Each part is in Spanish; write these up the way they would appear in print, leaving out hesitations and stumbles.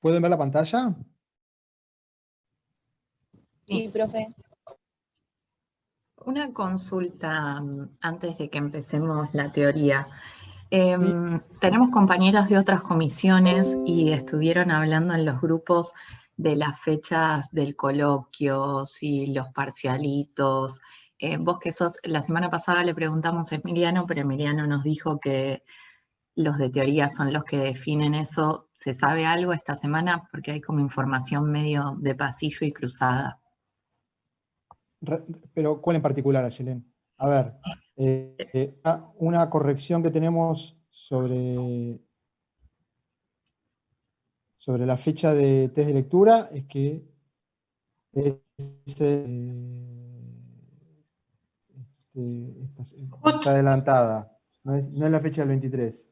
¿Pueden ver la pantalla? Sí, profe. Una consulta antes de que empecemos la teoría. Sí. Tenemos compañeras de otras comisiones y estuvieron hablando en los grupos de las fechas del coloquio, y los parcialitos. Vos que sos, la semana pasada le preguntamos a Emiliano, pero Emiliano nos dijo que los de teoría son los que definen eso. ¿Se sabe algo esta semana? Porque hay como información medio de pasillo y cruzada. Pero ¿cuál en particular, Ayelen? A ver, una corrección que tenemos sobre la fecha de test de lectura es que está adelantada, no es la fecha del 23.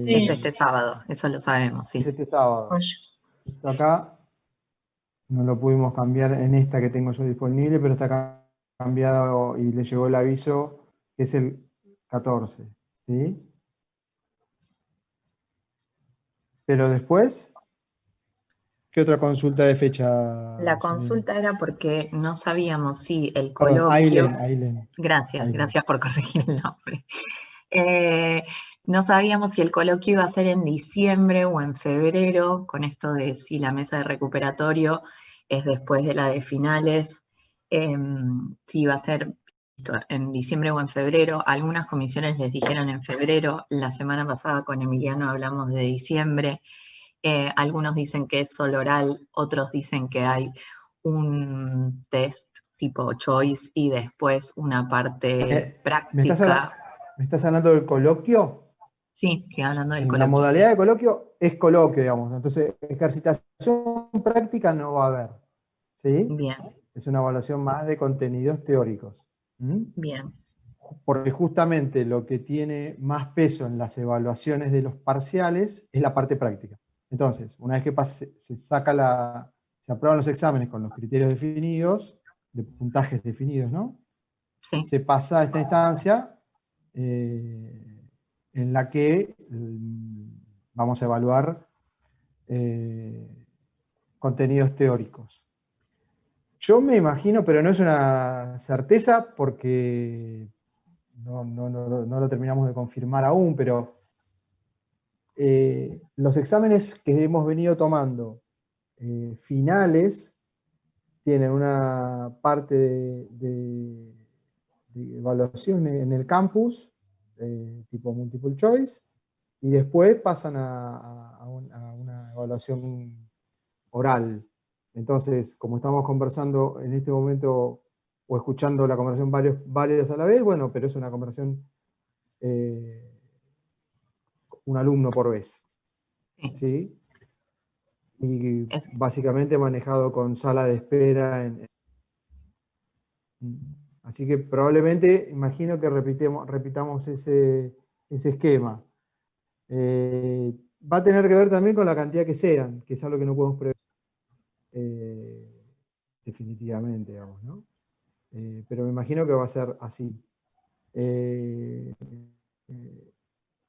Es este sábado, eso lo sabemos, sí. Es este sábado. Esto acá no lo pudimos cambiar en esta que tengo yo disponible, pero está cambiado y le llegó el aviso que es el 14, ¿sí? Pero después, ¿qué otra consulta de fecha? La consulta era porque no sabíamos si el Perdón, coloquio... Aileen. Gracias por corregir el nombre. No sabíamos si el coloquio iba a ser en diciembre o en febrero, con esto de si la mesa de recuperatorio es después de la de finales, si iba a ser en diciembre o en febrero. Algunas comisiones les dijeron en febrero, la semana pasada con Emiliano hablamos de diciembre. Algunos dicen que es solo oral, otros dicen que hay un test tipo choice y después una parte práctica. ¿Me estás hablando del coloquio? Sí, estoy hablando del La coloquio. modalidad de coloquio es coloquio, digamos. Entonces, ejercitación práctica no va a haber. ¿Sí? Bien. Es una evaluación más de contenidos teóricos. Bien. Porque justamente lo que tiene más peso en las evaluaciones de los parciales es la parte práctica. Entonces, una vez que se aprueban los exámenes con los criterios definidos, de puntajes definidos, ¿no? Sí. Se pasa a esta instancia en la que vamos a evaluar contenidos teóricos. Yo me imagino, pero no es una certeza porque no lo terminamos de confirmar aún, pero los exámenes que hemos venido tomando finales tienen una parte de evaluación en el campus, tipo multiple choice, y después pasan a una evaluación oral. Entonces, como estamos conversando en este momento, o escuchando la conversación varios a la vez, bueno, pero es una conversación un alumno por vez. ¿Sí? Y básicamente manejado con sala de espera. Así que probablemente, imagino que repitamos ese esquema. Va a tener que ver también con la cantidad que sean, que es algo que no podemos prever definitivamente, digamos, ¿no? Pero me imagino que va a ser así.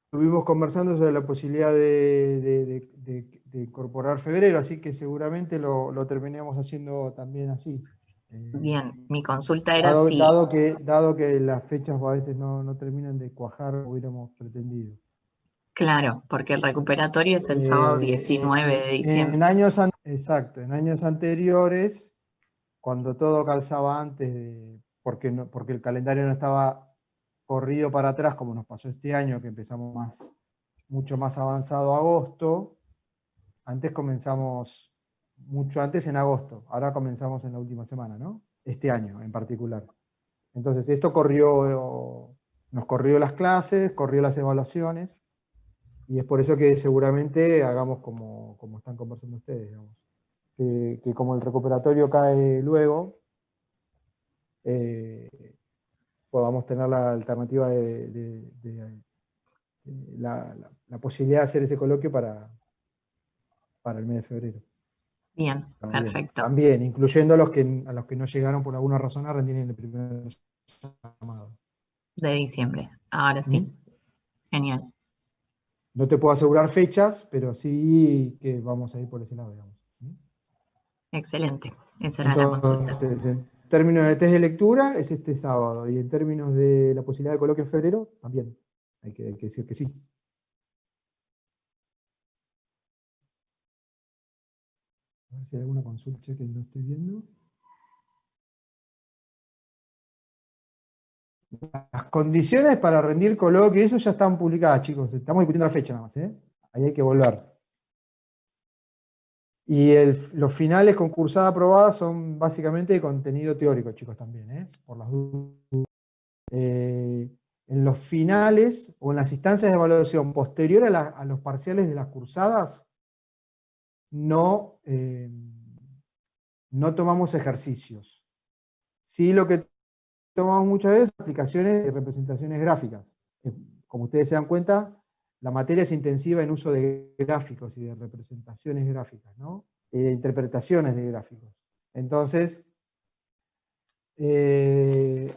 Estuvimos conversando sobre la posibilidad de incorporar febrero, así que seguramente lo terminemos haciendo también así. Bien, mi consulta era dado que las fechas a veces no terminan de cuajar como hubiéramos pretendido. Claro, porque el recuperatorio es el sábado 19 de diciembre. Exacto, en años anteriores, cuando todo calzaba antes, porque el calendario no estaba corrido para atrás, como nos pasó este año, que empezamos mucho más avanzado agosto. Antes comenzamos mucho antes en agosto, ahora comenzamos en la última semana, ¿no? Este año en particular. Entonces esto nos corrió las clases, corrió las evaluaciones, y es por eso que seguramente hagamos como están conversando ustedes, digamos. Que como el recuperatorio cae luego, podamos tener la alternativa la posibilidad de hacer ese coloquio para el mes de febrero. Bien, perfecto. También, incluyendo a los que no llegaron por alguna razón a rendir en el primer llamado. De diciembre, ahora sí. Genial. No te puedo asegurar fechas, pero sí que vamos a ir por ese lado, digamos. Excelente, esa era la consulta. Entonces, en términos de test de lectura, es este sábado. Y en términos de la posibilidad de coloquio en febrero, también. Hay que decir que sí. A ver si hay alguna consulta que no estoy viendo. Las condiciones para rendir coloquio, eso ya están publicadas, chicos. Estamos discutiendo la fecha nada más, ¿eh? Ahí hay que volver. Y los finales con cursada aprobada son básicamente de contenido teórico, chicos, también, ¿eh? Por las dudas. En los finales o en las instancias de evaluación posterior a los parciales de las cursadas, no, no tomamos ejercicios. Sí, lo que tomamos muchas veces aplicaciones de representaciones gráficas. Como ustedes se dan cuenta, la materia es intensiva en uso de gráficos y de representaciones gráficas, ¿no? Interpretaciones de gráficos. Entonces,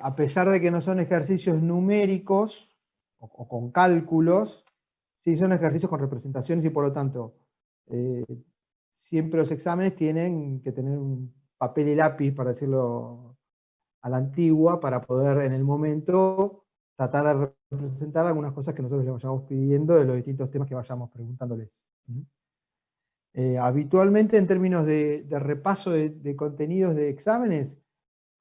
a pesar de que no son ejercicios numéricos o con cálculos, sí son ejercicios con representaciones y por lo tanto, siempre los exámenes tienen que tener un papel y lápiz, para decirlo a la antigua, para poder en el momento tratar de representar algunas cosas que nosotros les vayamos pidiendo de los distintos temas que vayamos preguntándoles. Habitualmente, en términos de repaso de contenidos de exámenes,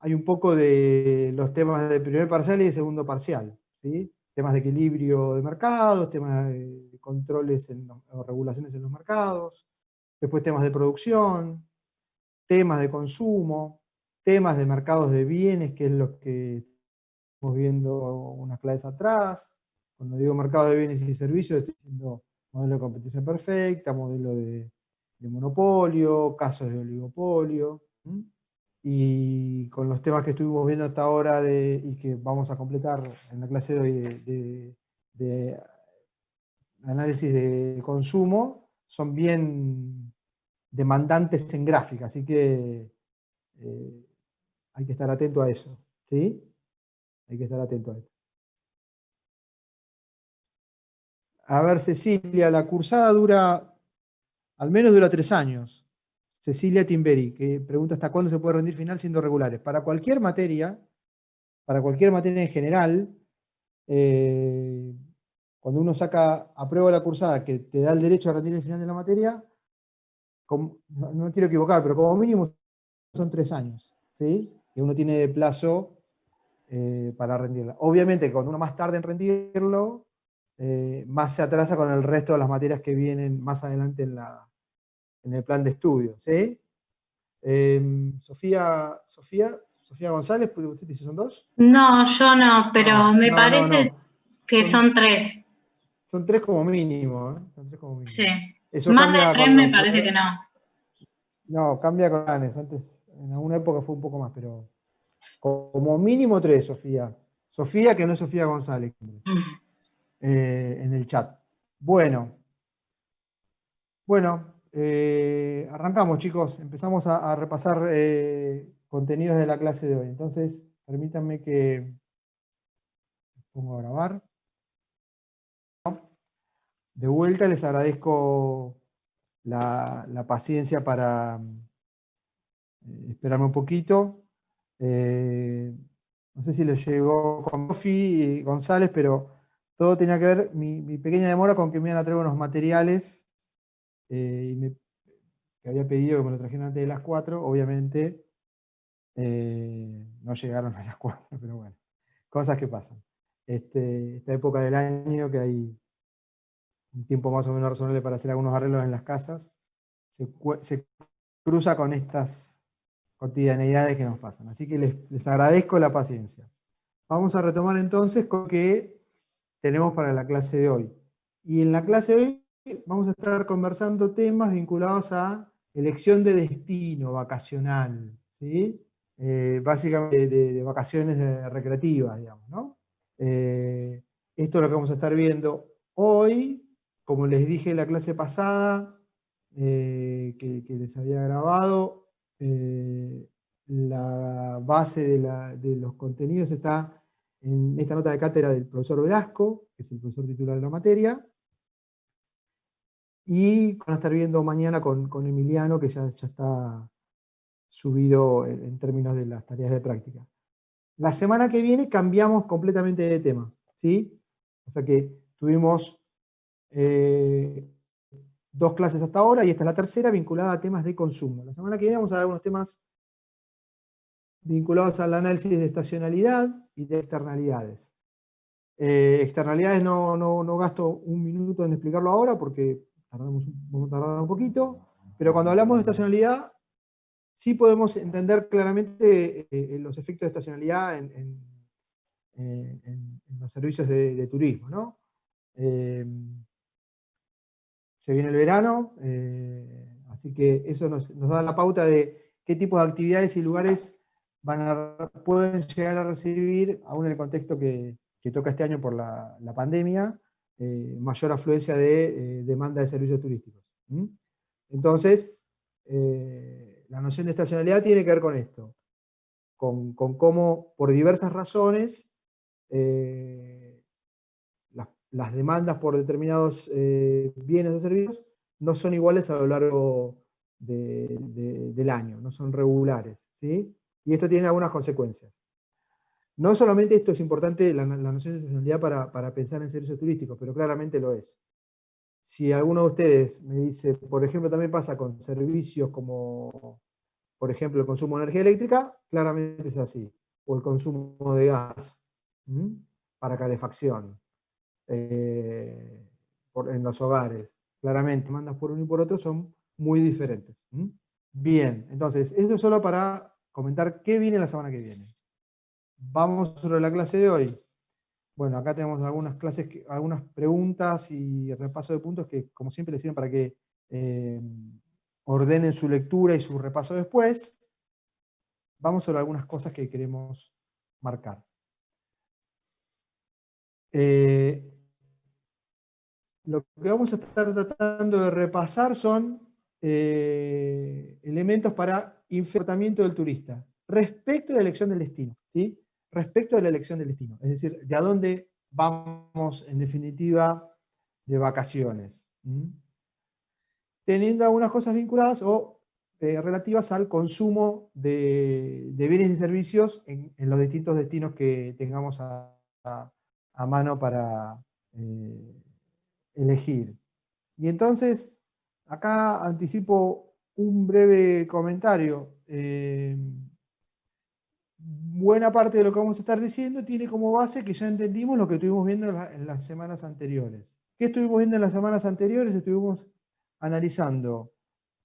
hay un poco de los temas de primer parcial y de segundo parcial, ¿sí? Temas de equilibrio de mercados, temas de controles o regulaciones en los mercados, después temas de producción, temas de consumo, temas de mercados de bienes, que es lo que estamos viendo unas clases atrás. Cuando digo mercado de bienes y servicios, estoy diciendo modelo de competencia perfecta, modelo de monopolio, casos de oligopolio. Y con los temas que estuvimos viendo hasta ahora y que vamos a completar en la clase de hoy de análisis de consumo, son bien demandantes en gráfica, así que hay que estar atento a eso, ¿sí? Hay que estar atento a eso. A ver, Cecilia, la cursada al menos dura 3 años. Cecilia Timberi, que pregunta hasta cuándo se puede rendir final siendo regulares. Para cualquier materia en general, cuando uno aprueba la cursada que te da el derecho a rendir el final de la materia, no me quiero equivocar, pero como mínimo son 3 años, ¿sí? Que uno tiene de plazo para rendirla. Obviamente, cuando uno más tarde en rendirlo, más se atrasa con el resto de las materias que vienen más adelante en el plan de estudio, ¿sí? Sofía González, ¿usted dice son 2? No, yo no, pero me parece No. que son 3. Son 3 como mínimo, ¿eh? Son 3 como mínimo. Sí. Eso Más de cambia 3 me parece que no. No, cambia con planes. Antes, en alguna época fue un poco más, pero como mínimo 3, Sofía. Sofía, que no es Sofía González, en el chat. Bueno, arrancamos, chicos. Empezamos a repasar contenidos de la clase de hoy. Entonces, permítanme que pongo a grabar. De vuelta, les agradezco la paciencia para esperarme un poquito. No sé si les llegó con Sofi González, pero todo tenía que ver, mi pequeña demora, con que me iban a traer unos materiales que había pedido que me lo trajeran antes de las 4, obviamente no llegaron a las 4, pero bueno, cosas que pasan. Esta época del año que hay un tiempo más o menos razonable para hacer algunos arreglos en las casas, se cruza con estas cotidianeidades que nos pasan. Así que les agradezco la paciencia. Vamos a retomar entonces con lo que tenemos para la clase de hoy. Y en la clase de hoy vamos a estar conversando temas vinculados a elección de destino vacacional, ¿sí? Básicamente de vacaciones recreativas, digamos, ¿no? Esto es lo que vamos a estar viendo hoy. Como les dije en la clase pasada, que les había grabado, la base de los contenidos está en esta nota de cátedra del profesor Velasco, que es el profesor titular de la materia. y van a estar viendo mañana con Emiliano, que ya está subido en términos de las tareas de práctica. La semana que viene cambiamos completamente de tema, ¿sí? O sea que tuvimos 2 clases hasta ahora, y esta es la tercera, vinculada a temas de consumo. La semana que viene vamos a dar algunos temas vinculados al análisis de estacionalidad y de externalidades. Externalidades no gasto un minuto en explicarlo ahora porque vamos a tardar un poquito, pero cuando hablamos de estacionalidad sí podemos entender claramente los efectos de estacionalidad en los servicios de turismo, ¿no? Se viene el verano, así que eso nos da la pauta de qué tipo de actividades y lugares pueden llegar a recibir, aún en el contexto que toca este año por la pandemia, mayor afluencia de demanda de servicios turísticos. Entonces, la noción de estacionalidad tiene que ver con esto, con cómo por diversas razones las demandas por determinados bienes o servicios no son iguales a lo largo del año, no son regulares, ¿sí? Y esto tiene algunas consecuencias. No solamente esto es importante, la noción de estacionalidad para pensar en servicios turísticos, pero claramente lo es. Si alguno de ustedes me dice, por ejemplo, también pasa con servicios como, por ejemplo, el consumo de energía eléctrica, claramente es así. O el consumo de gas para calefacción en los hogares. Claramente, demandas por uno y por otro son muy diferentes. Bien, entonces, esto es solo para comentar qué viene la semana que viene. Vamos sobre la clase de hoy. Bueno, acá tenemos algunas clases, algunas preguntas y repaso de puntos que, como siempre, les sirven para que ordenen su lectura y su repaso después. Vamos sobre algunas cosas que queremos marcar. Lo que vamos a estar tratando de repasar son elementos para infortamiento del turista respecto de la elección del destino, ¿sí? Respecto de la elección del destino, es decir, de a dónde vamos en definitiva de vacaciones, teniendo algunas cosas vinculadas o relativas al consumo de bienes y servicios en los distintos destinos que tengamos a mano para elegir. Y entonces, acá anticipo un breve comentario. Buena parte de lo que vamos a estar diciendo tiene como base que ya entendimos lo que estuvimos viendo en las semanas anteriores. ¿Qué estuvimos viendo en las semanas anteriores? Estuvimos analizando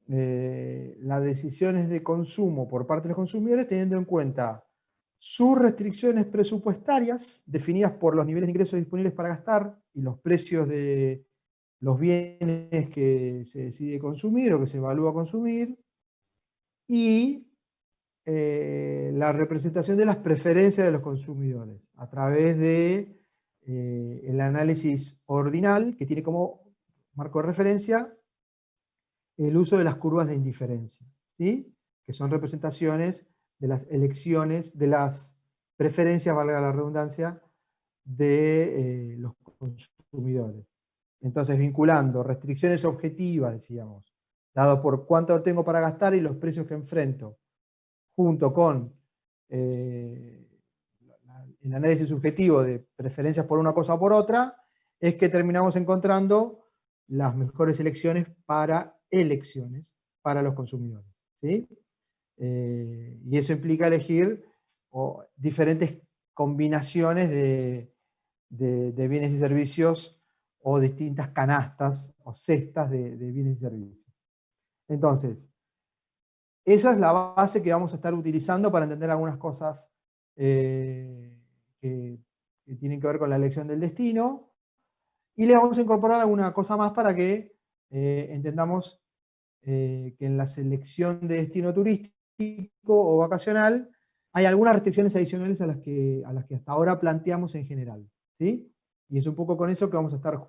las decisiones de consumo por parte de los consumidores, teniendo en cuenta sus restricciones presupuestarias, definidas por los niveles de ingresos disponibles para gastar y los precios de los bienes que se decide consumir o que se evalúa consumir, y la representación de las preferencias de los consumidores a través de el análisis ordinal, que tiene como marco de referencia el uso de las curvas de indiferencia, ¿sí? Que son representaciones de las elecciones, de las preferencias, valga la redundancia, de los consumidores. Entonces, vinculando restricciones objetivas, decíamos, dado por cuánto tengo para gastar y los precios que enfrento, junto con el análisis subjetivo de preferencias por una cosa o por otra, es que terminamos encontrando las mejores elecciones para los consumidores, ¿sí? Y eso implica elegir diferentes combinaciones de bienes y servicios o distintas canastas o cestas de bienes y servicios. Entonces, esa es la base que vamos a estar utilizando para entender algunas cosas que tienen que ver con la elección del destino, y le vamos a incorporar alguna cosa más para que entendamos que en la selección de destino turístico o vacacional hay algunas restricciones adicionales a las que hasta ahora planteamos en general, ¿sí? Y es un poco con eso que vamos a estar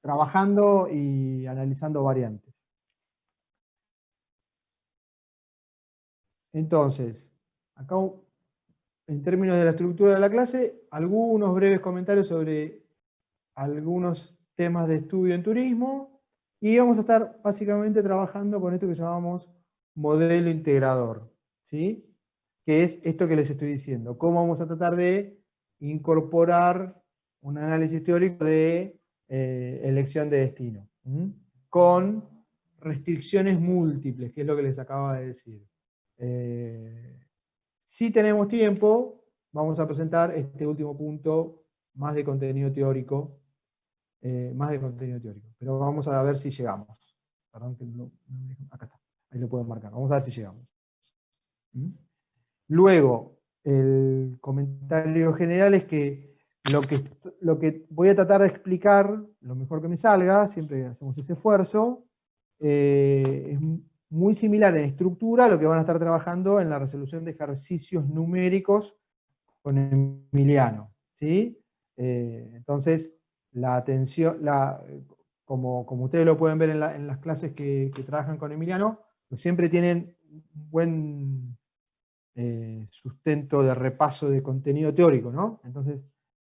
trabajando y analizando variantes. Entonces, acá en términos de la estructura de la clase, algunos breves comentarios sobre algunos temas de estudio en turismo, y vamos a estar básicamente trabajando con esto que llamamos modelo integrador, ¿sí? Que es esto que les estoy diciendo. Cómo vamos a tratar de incorporar un análisis teórico de elección de destino, con restricciones múltiples, que es lo que les acabo de decir. Si tenemos tiempo, vamos a presentar este último punto más de contenido teórico, pero vamos a ver si llegamos. Perdón que acá está, ahí lo puedo marcar, vamos a ver si llegamos. Luego, el comentario general es que lo que voy a tratar de explicar, lo mejor que me salga, siempre hacemos ese esfuerzo, es muy similar en estructura a lo que van a estar trabajando en la resolución de ejercicios numéricos con Emiliano, ¿sí? Entonces, la atención, como ustedes lo pueden ver en las clases que trabajan con Emiliano, pues siempre tienen un buen sustento de repaso de contenido teórico, ¿no? Entonces,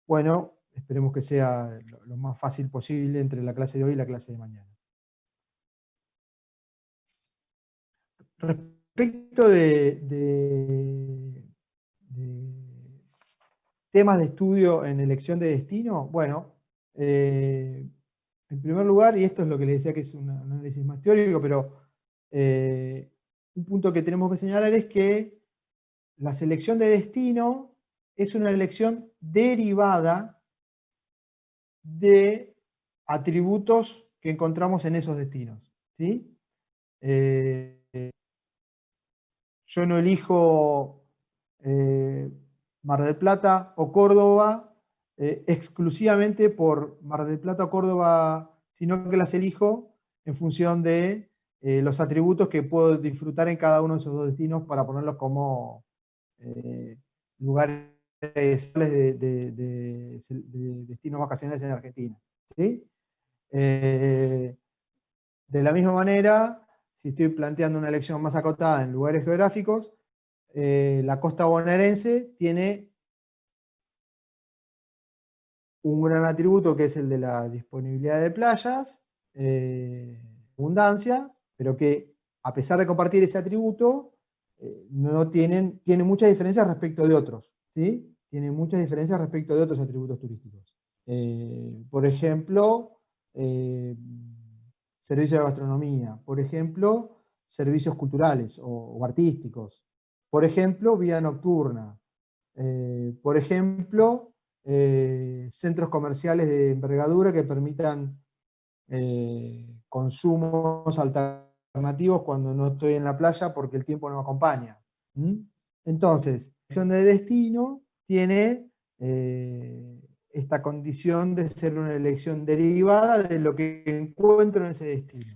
bueno, esperemos que sea lo más fácil posible entre la clase de hoy y la clase de mañana. Respecto de temas de estudio en elección de destino, bueno, en primer lugar, y esto es lo que les decía que es un análisis más teórico, pero un punto que tenemos que señalar es que la selección de destino es una elección derivada de atributos que encontramos en esos destinos, ¿sí? Yo no elijo Mar del Plata o Córdoba exclusivamente por Mar del Plata o Córdoba, sino que las elijo en función de los atributos que puedo disfrutar en cada uno de esos dos destinos para ponerlos como lugares de destinos vacacionales en Argentina, ¿sí? De la misma manera, si estoy planteando una elección más acotada en lugares geográficos, la costa bonaerense tiene un gran atributo que es el de la disponibilidad de playas, abundancia, pero que a pesar de compartir ese atributo, no tiene muchas diferencias respecto de otros, ¿sí? Tiene muchas diferencias respecto de otros atributos turísticos. Por ejemplo, servicio de gastronomía, por ejemplo, servicios culturales o artísticos, por ejemplo, vida nocturna, por ejemplo, centros comerciales de envergadura que permitan consumos alternativos cuando no estoy en la playa porque el tiempo no me acompaña. Entonces, la elección de destino tiene esta condición de ser una elección derivada de lo que encuentro en ese destino.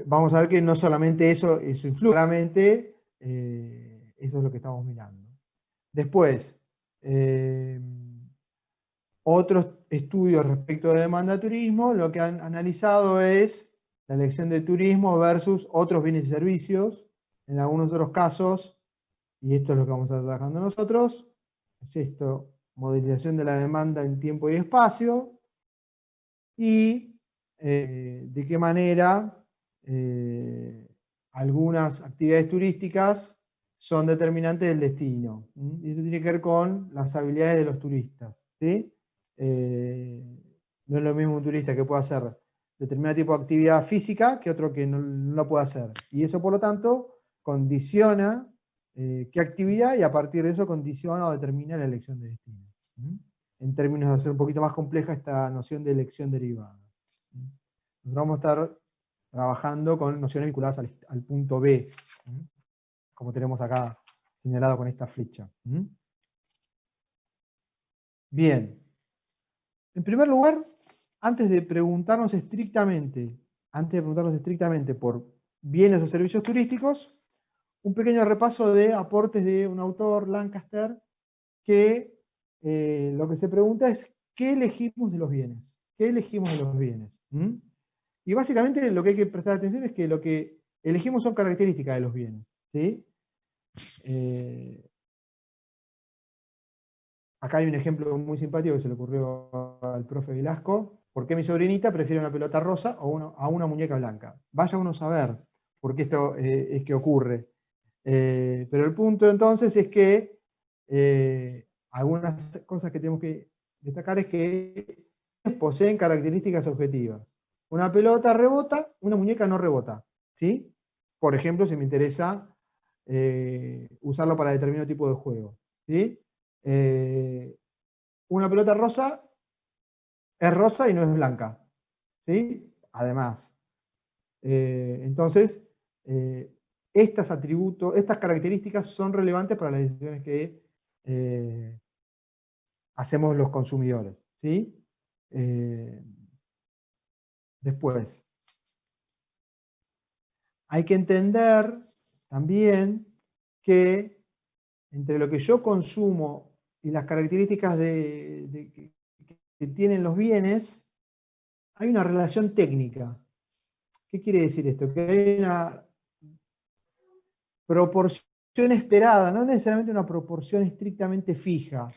Vamos a ver que no solamente eso influye, claramente eso es lo que estamos mirando. Después, otros estudios respecto de demanda de turismo, lo que han analizado es la elección de turismo versus otros bienes y servicios. En algunos otros casos, y esto es lo que vamos a estar trabajando nosotros, es esto, modelización de la demanda en tiempo y espacio, y de qué manera algunas actividades turísticas son determinantes del destino. Y esto tiene que ver con las habilidades de los turistas, ¿sí? No es lo mismo un turista que pueda hacer determinado tipo de actividad física que otro que no lo puede hacer. Y eso, por lo tanto, condiciona qué actividad, y a partir de eso condiciona o determina la elección de destino. En términos de hacer un poquito más compleja esta noción de elección derivada. Nosotros vamos a estar trabajando con nociones vinculadas al punto B, como tenemos acá señalado con esta flecha. Bien. En primer lugar, antes de preguntarnos estrictamente por bienes o servicios turísticos, un pequeño repaso de aportes de un autor, Lancaster, que lo que se pregunta es ¿qué elegimos de los bienes? ¿Qué elegimos de los bienes? Y básicamente lo que hay que prestar atención es que lo que elegimos son características de los bienes, ¿sí? Acá hay un ejemplo muy simpático que se le ocurrió al profe Velasco. ¿Por qué mi sobrinita prefiere una pelota rosa a una muñeca blanca? Vaya uno a saber por qué esto es que ocurre. Pero el punto entonces es que algunas cosas que tenemos que destacar es que poseen características objetivas. Una pelota rebota, una muñeca no rebota, ¿sí? Por ejemplo, si me interesa usarlo para determinado tipo de juego, ¿sí? Una pelota rosa es rosa y no es blanca, ¿sí? Además. Entonces, estos atributos, estas características son relevantes para las decisiones que hacemos los consumidores, ¿sí? Después, hay que entender también que entre lo que yo consumo y las características que tienen los bienes, hay una relación técnica. ¿Qué quiere decir esto? Que hay una proporción esperada, no necesariamente una proporción estrictamente fija,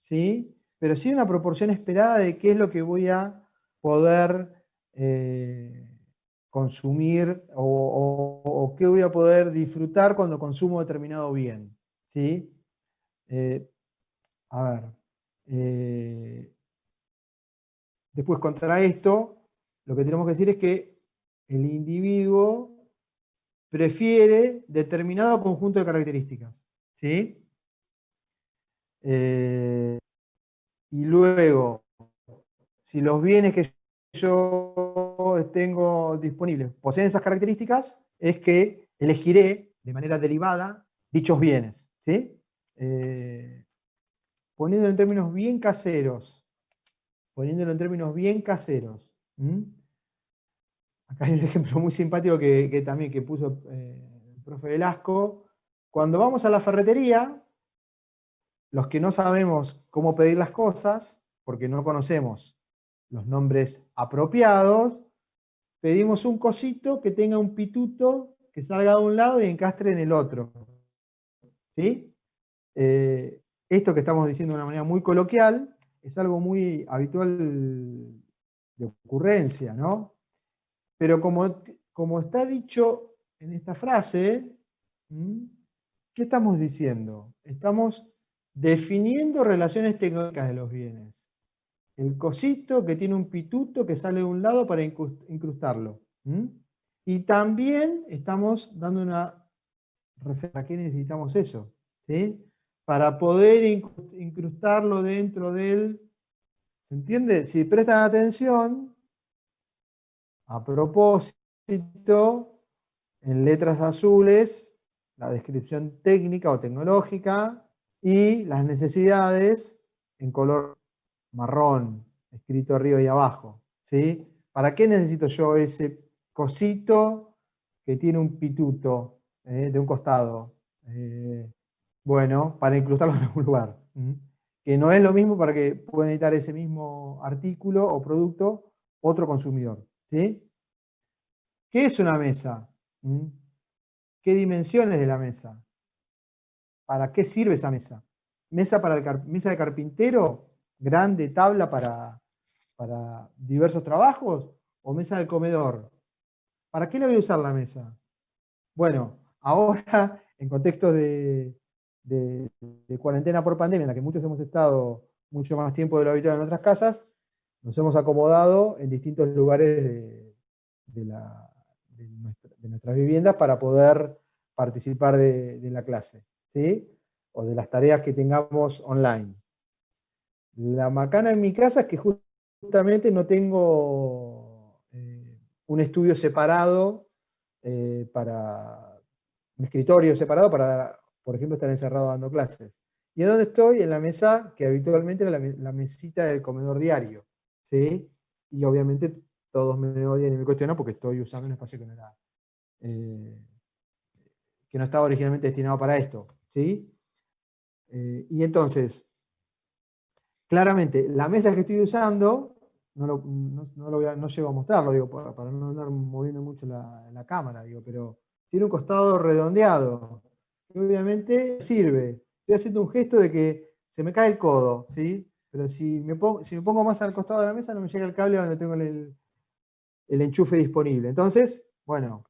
¿sí? Pero sí una proporción esperada de qué es lo que voy a poder consumir o qué voy a poder disfrutar cuando consumo determinado bien, ¿sí? A ver, después contra esto, lo que tenemos que decir es que el individuo prefiere determinado conjunto de características, ¿sí? Y luego, si los bienes que yo tengo disponibles poseen esas características, es que elegiré de manera derivada dichos bienes, ¿sí? Poniéndolo en términos bien caseros, ¿m? Acá hay un ejemplo muy simpático que también que puso el profe Velasco. Cuando vamos a la ferretería, los que no sabemos cómo pedir las cosas, porque no conocemos los nombres apropiados, pedimos un cosito que tenga un pituto que salga de un lado y encastre en el otro. ¿Sí? Esto que estamos diciendo de una manera muy coloquial es algo muy habitual de ocurrencia, ¿no? Pero como está dicho en esta frase, ¿qué estamos diciendo? Estamos definiendo relaciones tecnológicas de los bienes. El cosito que tiene un pituto que sale de un lado para incrustarlo. Y también estamos dando una referencia a qué necesitamos eso, ¿sí? Para poder incrustarlo dentro del... ¿Se entiende? Si prestan atención, a propósito, en letras azules, la descripción técnica o tecnológica y las necesidades en color marrón, escrito arriba y abajo, ¿sí? ¿Para qué necesito yo ese cosito que tiene un pituto de un costado? Bueno, para incrustarlo en algún lugar. Que no es lo mismo para que pueda necesitar ese mismo artículo o producto otro consumidor, ¿sí? ¿Qué es una mesa? ¿Qué dimensiones de la mesa? ¿Para qué sirve esa mesa? ¿Mesa mesa de carpintero? ¿Grande tabla para diversos trabajos? ¿O mesa del comedor? ¿Para qué le voy a usar la mesa? Bueno, ahora, en contextos de cuarentena por pandemia, en la que muchos hemos estado mucho más tiempo de lo habitual en nuestras casas, nos hemos acomodado en distintos lugares de nuestras viviendas para poder participar de la clase, ¿sí? O de las tareas que tengamos online. La macana en mi casa es que justamente no tengo un estudio separado un escritorio separado para, por ejemplo, estar encerrado dando clases. ¿Y en dónde estoy? En la mesa que habitualmente era la mesita del comedor diario, ¿sí? Y obviamente todos me odian y me cuestionan porque estoy usando un espacio que no estaba originalmente destinado para esto, ¿sí? Y entonces, claramente, la mesa que estoy usando, no llego a mostrarlo, digo, para no andar moviendo mucho la cámara, digo, pero tiene un costado redondeado, que obviamente sirve. Estoy haciendo un gesto de que se me cae el codo, ¿sí? Pero si me pongo más al costado de la mesa no me llega el cable donde tengo el enchufe disponible. Entonces, bueno,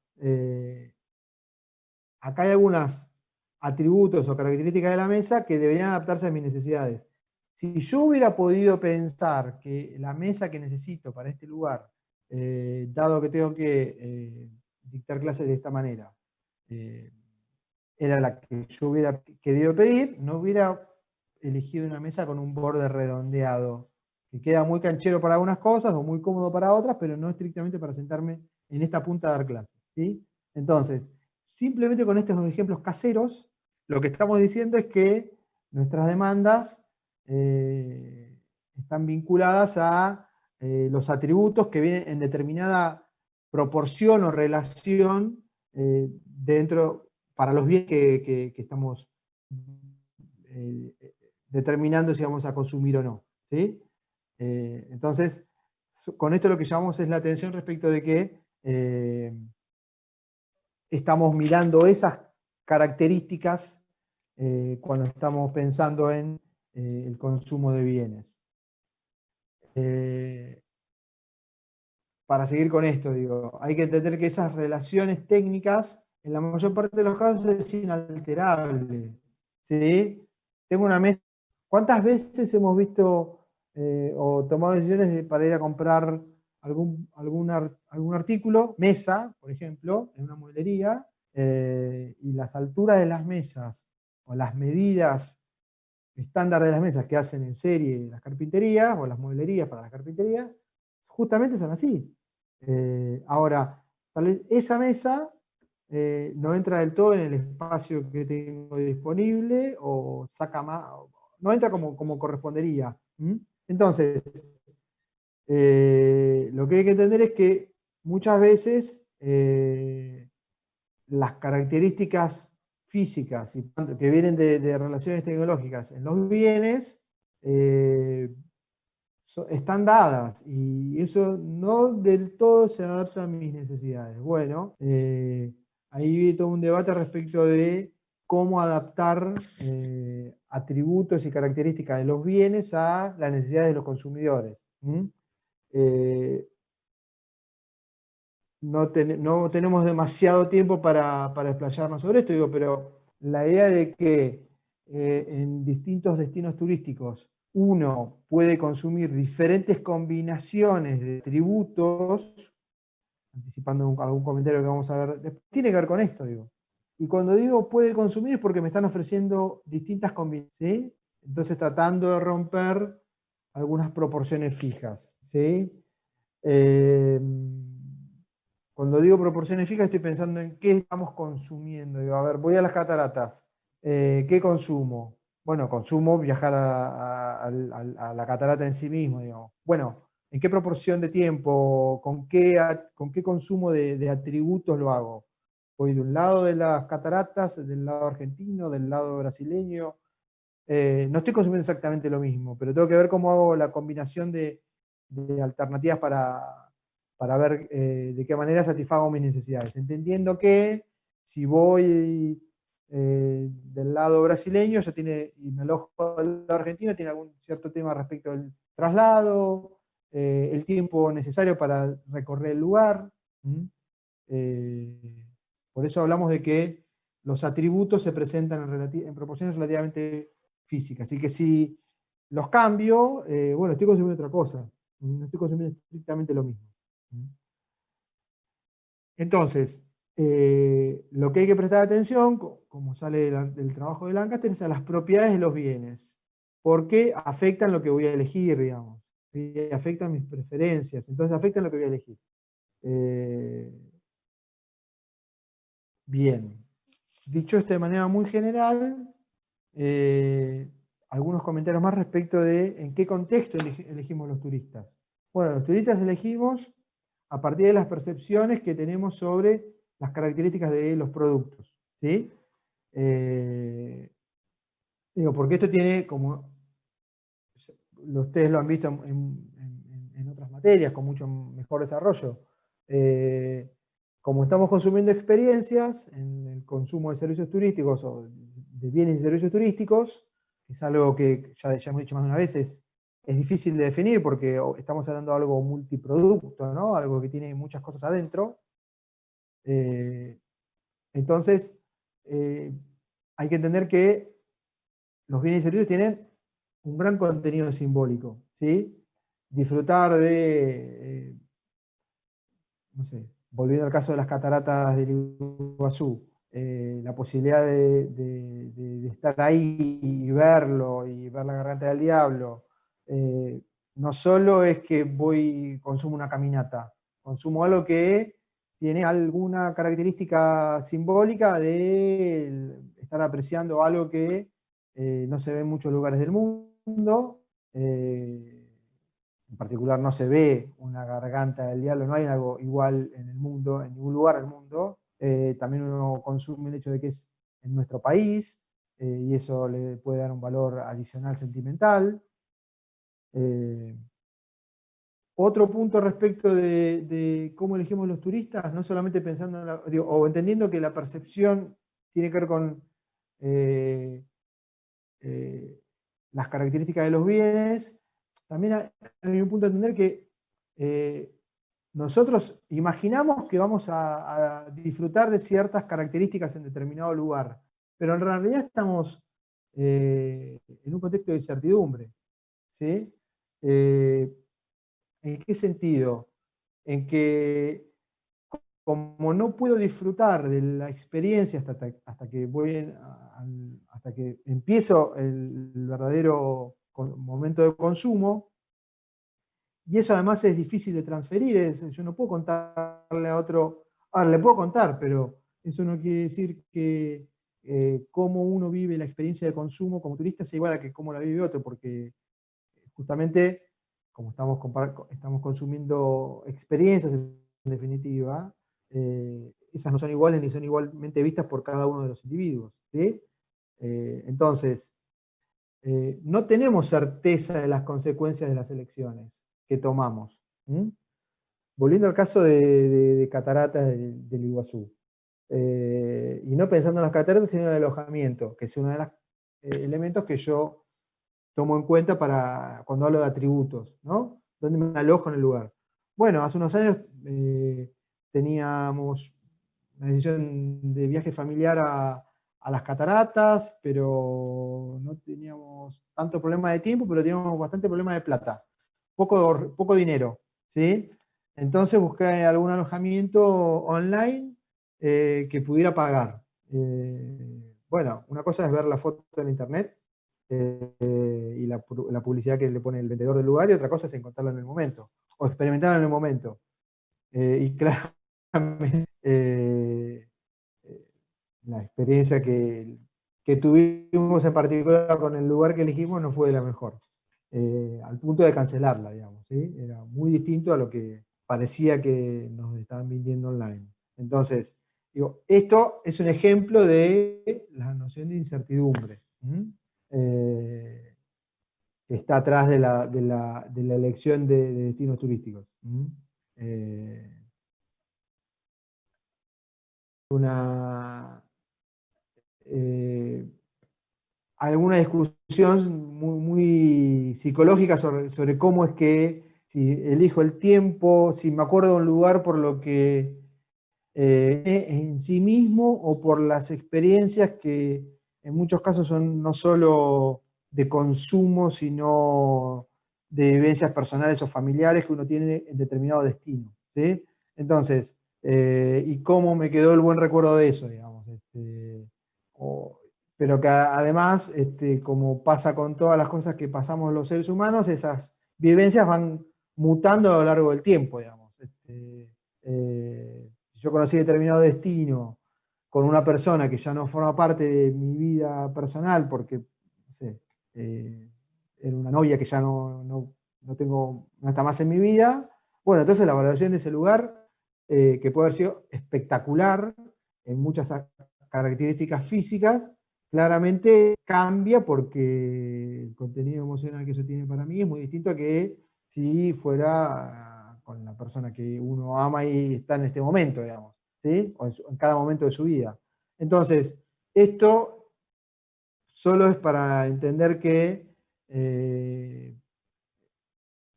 acá hay algunos atributos o características de la mesa que deberían adaptarse a mis necesidades. Si yo hubiera podido pensar que la mesa que necesito para este lugar, dado que tengo que dictar clases de esta manera, era la que yo hubiera querido pedir, no hubiera elegido una mesa con un borde redondeado, que queda muy canchero para algunas cosas o muy cómodo para otras, pero no estrictamente para sentarme en esta punta a dar clases, ¿sí? Entonces, simplemente con estos dos ejemplos caseros, lo que estamos diciendo es que nuestras demandas están vinculadas a los atributos que vienen en determinada proporción o relación dentro, para los bienes que estamos determinando si vamos a consumir o no, ¿sí? Entonces, con esto lo que llamamos es la atención respecto de que estamos mirando esas características cuando estamos pensando en el consumo de bienes. Para seguir con esto, digo, hay que entender que esas relaciones técnicas, en la mayor parte de los casos, es inalterable, ¿sí? Tengo una mesa. ¿Cuántas veces hemos visto o tomado decisiones para ir a comprar algún artículo, mesa, por ejemplo, en una mueblería, y las alturas de las mesas o las medidas estándar de las mesas que hacen en serie las carpinterías o las mueblerías para las carpinterías, justamente son así. Ahora, tal vez esa mesa no entra del todo en el espacio que tengo disponible o saca más, no entra como correspondería. Entonces, lo que hay que entender es que muchas veces las características físicas que vienen de relaciones tecnológicas en los bienes están dadas y eso no del todo se adapta a mis necesidades. Bueno, ahí vi todo un debate respecto de cómo adaptar atributos y características de los bienes a las necesidades de los consumidores. No tenemos demasiado tiempo para explayarnos sobre esto, digo, pero la idea de que en distintos destinos turísticos uno puede consumir diferentes combinaciones de tributos, anticipando algún comentario que vamos a ver después, tiene que ver con esto, digo. Y cuando digo puede consumir es porque me están ofreciendo distintas combinaciones, ¿sí? Entonces tratando de romper algunas proporciones fijas, ¿sí? Cuando digo proporciones fijas estoy pensando en qué estamos consumiendo. Digo, a ver, voy a las cataratas. ¿Qué consumo? Bueno, consumo viajar a la catarata en sí mismo, digamos. Bueno, ¿en qué proporción de tiempo? ¿Con qué consumo de atributos lo hago? Voy de un lado de las cataratas, del lado argentino, del lado brasileño. No estoy consumiendo exactamente lo mismo, pero tengo que ver cómo hago la combinación de alternativas para ver de qué manera satisfago mis necesidades. Entendiendo que si voy del lado brasileño y me alojo del lado argentino, tiene algún cierto tema respecto al traslado, el tiempo necesario para recorrer el lugar. Por eso hablamos de que los atributos se presentan en proporciones relativamente físicas. Así que si los cambio, bueno, estoy consumiendo otra cosa. No estoy consumiendo estrictamente lo mismo. Entonces, lo que hay que prestar atención, como sale del trabajo de Lancaster, es a las propiedades de los bienes, porque afectan lo que voy a elegir, digamos, ¿sí? Afectan mis preferencias, entonces afectan lo que voy a elegir. Bien, dicho esto de manera muy general, algunos comentarios más respecto de en qué contexto elegimos los turistas. Bueno, los turistas elegimos a partir de las percepciones que tenemos sobre las características de los productos, ¿sí? Digo, porque esto tiene, como ustedes lo han visto en otras materias, con mucho mejor desarrollo, como estamos consumiendo experiencias en el consumo de servicios turísticos o de bienes y servicios turísticos, es algo que ya hemos dicho más de una vez, es difícil de definir porque estamos hablando de algo multiproducto, ¿no? Algo que tiene muchas cosas adentro. Entonces, hay que entender que los bienes y servicios tienen un gran contenido simbólico, ¿sí? Disfrutar de, no sé, volviendo al caso de las cataratas del Iguazú, la posibilidad de estar ahí y verlo, y ver la garganta del diablo, no solo es que consumo una caminata, consumo algo que tiene alguna característica simbólica de estar apreciando algo que no se ve en muchos lugares del mundo. En particular no se ve una garganta del diablo, no hay algo igual en el mundo, en ningún lugar del mundo. También uno consume el hecho de que es en nuestro país, y eso le puede dar un valor adicional sentimental. Otro punto respecto de cómo elegimos los turistas, no solamente pensando o entendiendo que la percepción tiene que ver con las características de los bienes, también hay un punto de entender que nosotros imaginamos que vamos a disfrutar de ciertas características en determinado lugar, pero en realidad estamos en un contexto de incertidumbre, ¿sí? ¿En qué sentido? En que como no puedo disfrutar de la experiencia hasta que empiezo el verdadero momento de consumo, y eso además es difícil de transferir, yo no puedo contarle a otro, ahora le puedo contar, pero eso no quiere decir que cómo uno vive la experiencia de consumo como turista sea igual a que cómo la vive otro, porque justamente como estamos consumiendo experiencias en definitiva, esas no son iguales ni son igualmente vistas por cada uno de los individuos, ¿sí? Entonces, no tenemos certeza de las consecuencias de las elecciones que tomamos. Volviendo al caso de cataratas del Iguazú, y no pensando en las cataratas, sino en el alojamiento, que es uno de los elementos que yo tomo en cuenta para cuando hablo de atributos, ¿no? ¿Dónde me alojo en el lugar? Bueno, hace unos años teníamos una decisión de viaje familiar a las cataratas, pero no teníamos tanto problema de tiempo, pero teníamos bastante problema de plata. Poco dinero, ¿sí? Entonces busqué algún alojamiento online que pudiera pagar. Bueno, una cosa es ver la foto en internet, y la publicidad que le pone el vendedor del lugar, y otra cosa es encontrarlo en el momento, o experimentarlo en el momento. Y claramente la experiencia que tuvimos en particular con el lugar que elegimos no fue la mejor, al punto de cancelarla, digamos, ¿sí? Era muy distinto a lo que parecía que nos estaban vendiendo online. Entonces, digo, esto es un ejemplo de la noción de incertidumbre que está atrás de la elección de destinos turísticos. Alguna discusión muy psicológica sobre cómo es que, si elijo el tiempo, si me acuerdo de un lugar por lo que en sí mismo o por las experiencias que en muchos casos son no solo de consumo, sino de vivencias personales o familiares que uno tiene en determinado destino, ¿sí? Entonces, y cómo me quedó el buen recuerdo de eso, digamos. Pero que además, como pasa con todas las cosas que pasamos los seres humanos, esas vivencias van mutando a lo largo del tiempo, digamos. Yo conocí determinado destino con una persona que ya no forma parte de mi vida personal porque, no sé, era una novia que ya no está más en mi vida. Bueno, entonces la valoración de ese lugar, que puede haber sido espectacular en muchas características físicas, claramente cambia porque el contenido emocional que eso tiene para mí es muy distinto a que si fuera con la persona que uno ama y está en este momento, digamos, ¿sí? O en cada momento de su vida. Entonces, esto solo es para entender que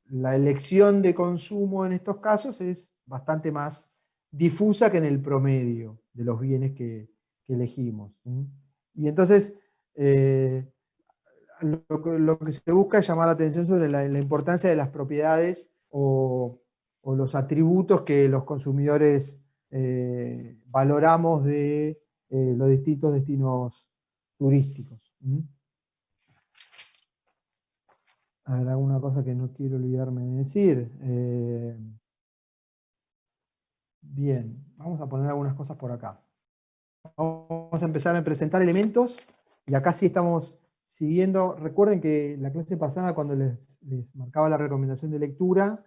la elección de consumo en estos casos es bastante más difusa que en el promedio de los bienes que elegimos. Y entonces, lo que se busca es llamar la atención sobre la importancia de las propiedades o los atributos que los consumidores valoramos de los distintos destinos turísticos. A ver, alguna cosa que no quiero olvidarme de decir. Bien, vamos a poner algunas cosas por acá. Vamos a empezar a presentar elementos, y acá sí estamos siguiendo. Recuerden que la clase pasada, cuando les marcaba la recomendación de lectura,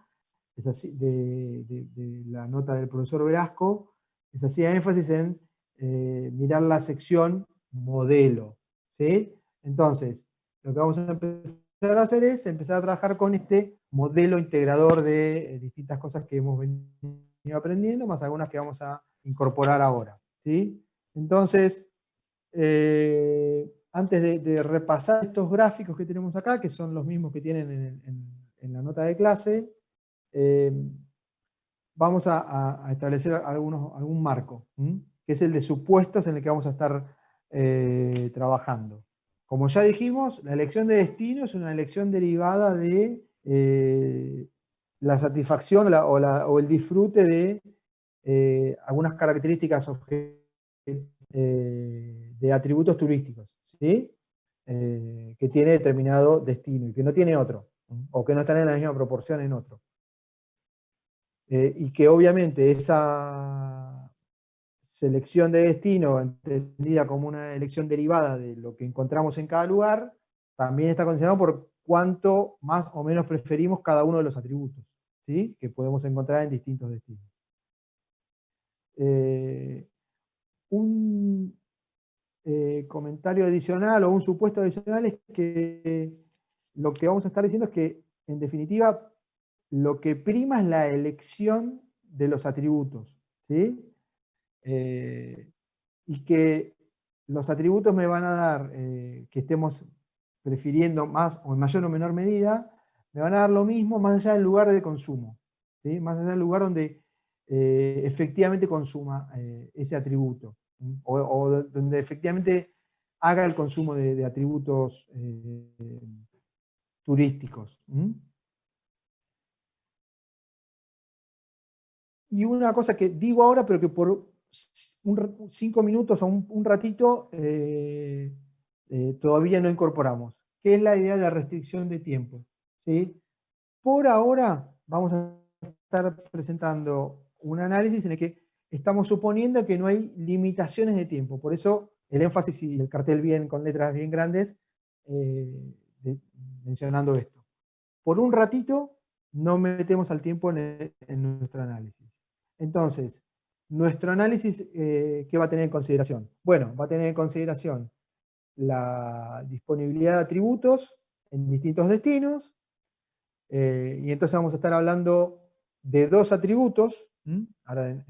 es así, de la nota del profesor Velasco, les hacía énfasis en mirar la sección modelo, ¿sí? Entonces, lo que vamos a empezar a hacer es empezar a trabajar con este modelo integrador de distintas cosas que hemos venido aprendiendo, más algunas que vamos a incorporar ahora, ¿sí? Entonces, antes de repasar estos gráficos que tenemos acá, que son los mismos que tienen en la nota de clase, vamos a establecer algún marco, que es el de supuestos en el que vamos a estar trabajando. Como ya dijimos, la elección de destino es una elección derivada de la satisfacción o el disfrute de algunas características de atributos turísticos, ¿sí? Que tiene determinado destino y que no tiene otro, o que no están en la misma proporción en otro. Y que obviamente esa selección de destino, entendida como una elección derivada de lo que encontramos en cada lugar, también está condicionado por cuánto más o menos preferimos cada uno de los atributos, ¿sí? Que podemos encontrar en distintos destinos. Un comentario adicional o un supuesto adicional es que lo que vamos a estar diciendo es que, en definitiva, lo que prima es la elección de los atributos, ¿sí? Y que los atributos me van a dar, que estemos prefiriendo más o en mayor o menor medida, me van a dar lo mismo más allá del lugar de consumo, ¿sí? Más allá del lugar donde efectivamente consuma ese atributo, o donde efectivamente haga el consumo de atributos turísticos. Y una cosa que digo ahora, pero que por 5 minutos o un ratito todavía no incorporamos, que es la idea de la restricción de tiempo, ¿sí? Por ahora vamos a estar presentando un análisis en el que estamos suponiendo que no hay limitaciones de tiempo. Por eso el énfasis y el cartel bien con letras bien grandes mencionando esto. Por un ratito no metemos al tiempo en nuestro análisis. Entonces, nuestro análisis, ¿qué va a tener en consideración? Bueno, va a tener en consideración la disponibilidad de atributos en distintos destinos, y entonces vamos a estar hablando de dos atributos. Ahora en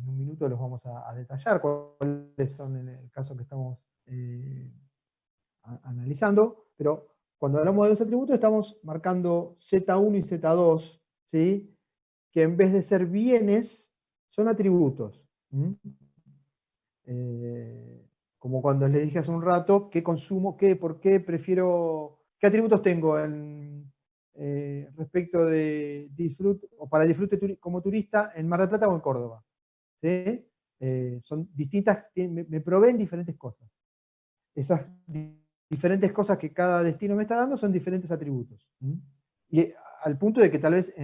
un minuto los vamos a detallar cuáles son en el caso que estamos analizando, pero cuando hablamos de dos atributos estamos marcando Z1 y Z2, ¿sí? Que en vez de ser bienes, son atributos. Como cuando les dije hace un rato, ¿qué consumo? ¿Por qué prefiero? ¿Qué atributos tengo respecto de disfrute, o para disfrute como turista en Mar del Plata o en Córdoba? ¿Sí? Son distintas, me proveen diferentes cosas. Esas diferentes cosas que cada destino me está dando son diferentes atributos. Y al punto de que tal vez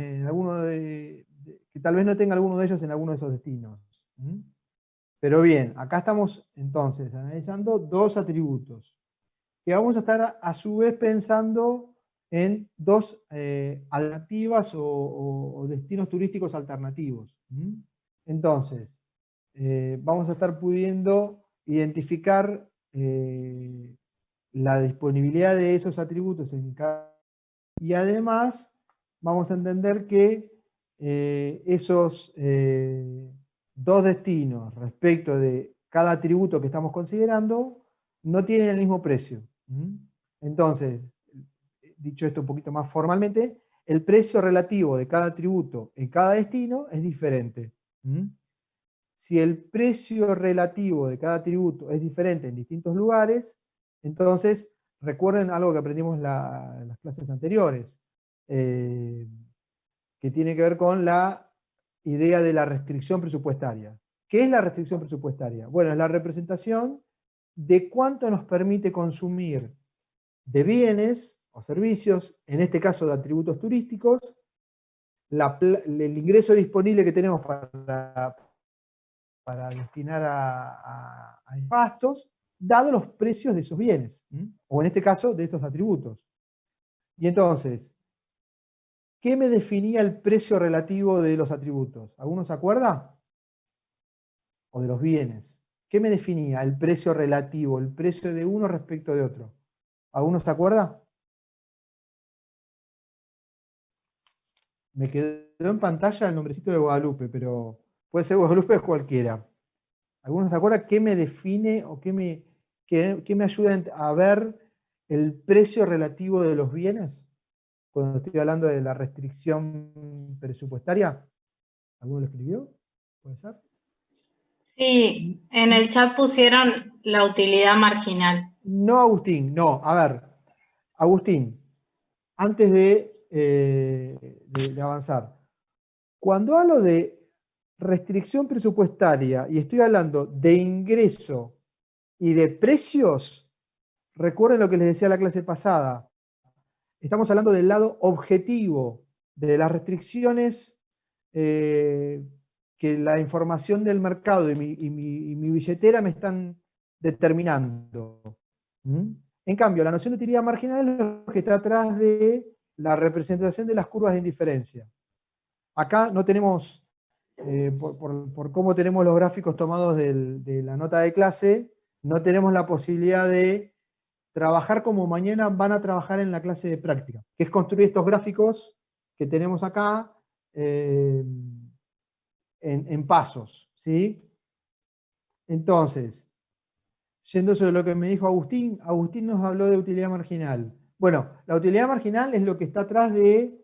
que tal vez no tenga alguno de ellos en alguno de esos destinos. Pero bien, acá estamos entonces analizando dos atributos, que vamos a estar a su vez pensando en dos alternativas o destinos turísticos alternativos. Entonces, vamos a estar pudiendo identificar la disponibilidad de esos atributos en cada... Y además vamos a entender que esos dos destinos respecto de cada atributo que estamos considerando no tienen el mismo precio. Entonces, dicho esto un poquito más formalmente, el precio relativo de cada atributo en cada destino es diferente. Si el precio relativo de cada atributo es diferente en distintos lugares, entonces recuerden algo que aprendimos en las clases anteriores, que tiene que ver con la idea de la restricción presupuestaria. ¿Qué es la restricción presupuestaria? Bueno, es la representación de cuánto nos permite consumir de bienes o servicios, en este caso de atributos turísticos, el ingreso disponible que tenemos para destinar a gastos, dado los precios de esos bienes, o en este caso de estos atributos. Y entonces, ¿qué me definía el precio relativo de los atributos? ¿Alguno se acuerda? O de los bienes. ¿Qué me definía el precio relativo, el precio de uno respecto de otro? ¿Alguno se acuerda? Me quedó en pantalla el nombrecito de Guadalupe, pero puede ser Guadalupe o cualquiera. ¿Alguno se acuerda qué me define o qué me ayuda a ver el precio relativo de los bienes? Cuando estoy hablando de la restricción presupuestaria. ¿Alguno lo escribió? ¿Puede ser? Sí, en el chat pusieron la utilidad marginal. No, Agustín, no. A ver, Agustín, antes de avanzar, cuando hablo de restricción presupuestaria y estoy hablando de ingreso y de precios, recuerden lo que les decía la clase pasada, estamos hablando del lado objetivo de las restricciones que la información del mercado y mi billetera me están determinando. En cambio, la noción de utilidad marginal es lo que está atrás de la representación de las curvas de indiferencia. Acá no tenemos, por cómo tenemos los gráficos tomados de la nota de clase, no tenemos la posibilidad de trabajar como mañana van a trabajar en la clase de práctica, que es construir estos gráficos que tenemos acá en pasos, ¿sí? Entonces, yendo sobre lo que me dijo Agustín, Agustín nos habló de utilidad marginal. Bueno, la utilidad marginal es lo que está atrás de